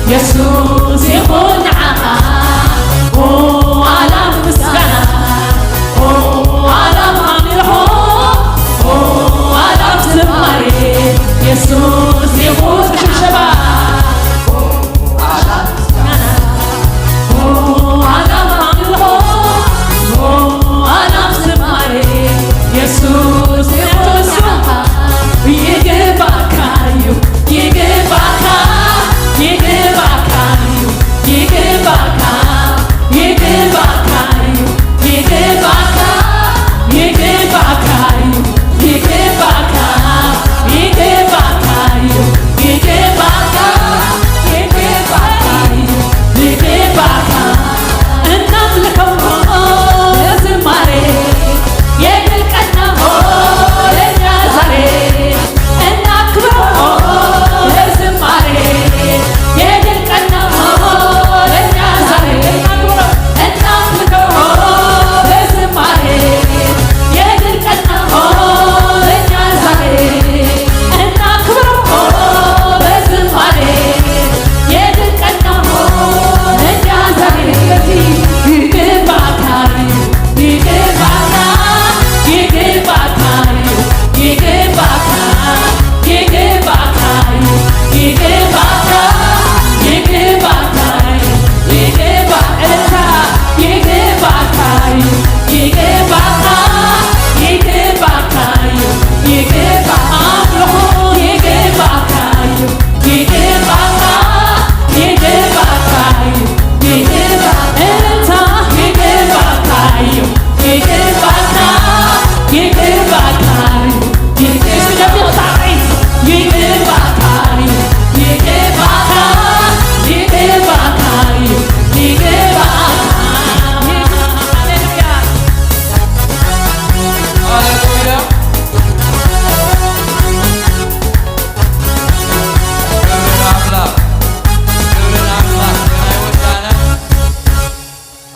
يسوع يكون عام وعلى مسكنة وعلى عمله وعلى زمري يسوع يكون شباب وعلى مسكنة وعلى عمله وعلى زمري يسوع يكون يجيبك يجيبك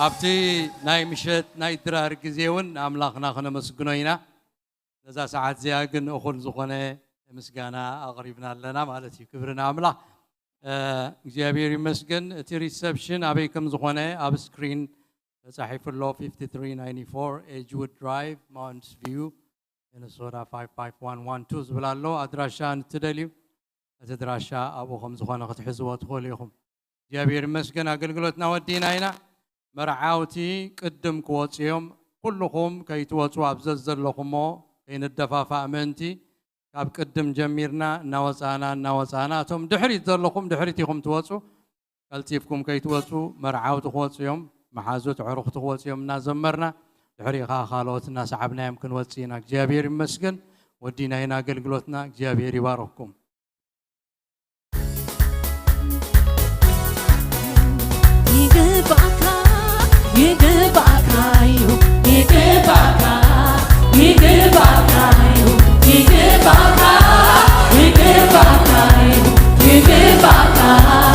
ኣብቲ ናይ ምሸት ናይ ድራር ግዜ እውን ኣምላኽና ክነመስግኖ ኢና ነዛ ሰዓት እዚኣ ግን እኹል ዝኾነ ምስጋና ኣቕሪብና ኣለና ማለት እዩ ክብሪ ንኣምላኽ እግዚኣብሔር ይመስገን እቲ ሪሰፕሽን ኣበይ ከም ዝኾነ ኣብ ስክሪን ተጻሒፉሎ 5394 ኤጅውድ ድራይቭ ማውንትስ ቪው ሚነሶታ 55112 ዝብል ኣሎ ኣድራሻ እንትደልዩ እቲ ኣድራሻ ኣብኡ ከም ዝኾነ ክትሕዝዎ ትኽእሉ ኢኹም እግዚኣብሔር ይመስገን ኣገልግሎትና ወዲና ኢና መርዓውቲ ቅድም ክወፅዮም ኩልኹም ከይትወፁ ኣብዘ ዘለኹሞ ከይንደፋፋእ ምእንቲ ካብ ቅድም ጀሚርና እናወፃና እቶም ድሕሪት ዘለኹም ድሕሪት ኢኹም ትወፁ ቀልጢፍኩም ከይትወፁ መርዓውቲ ክወፅዮም መሓዙት ዕሩኽቲ ክወፅዮም እናዘመርና ድሕሪኻ ካልኦት እናሰዓብናዮም ክንወፅ ኢና እግዚኣብሔር ይመስገን ወዲና ኢና ኣገልግሎትና እግዚኣብሔር ይባርኽኩም ይግባካ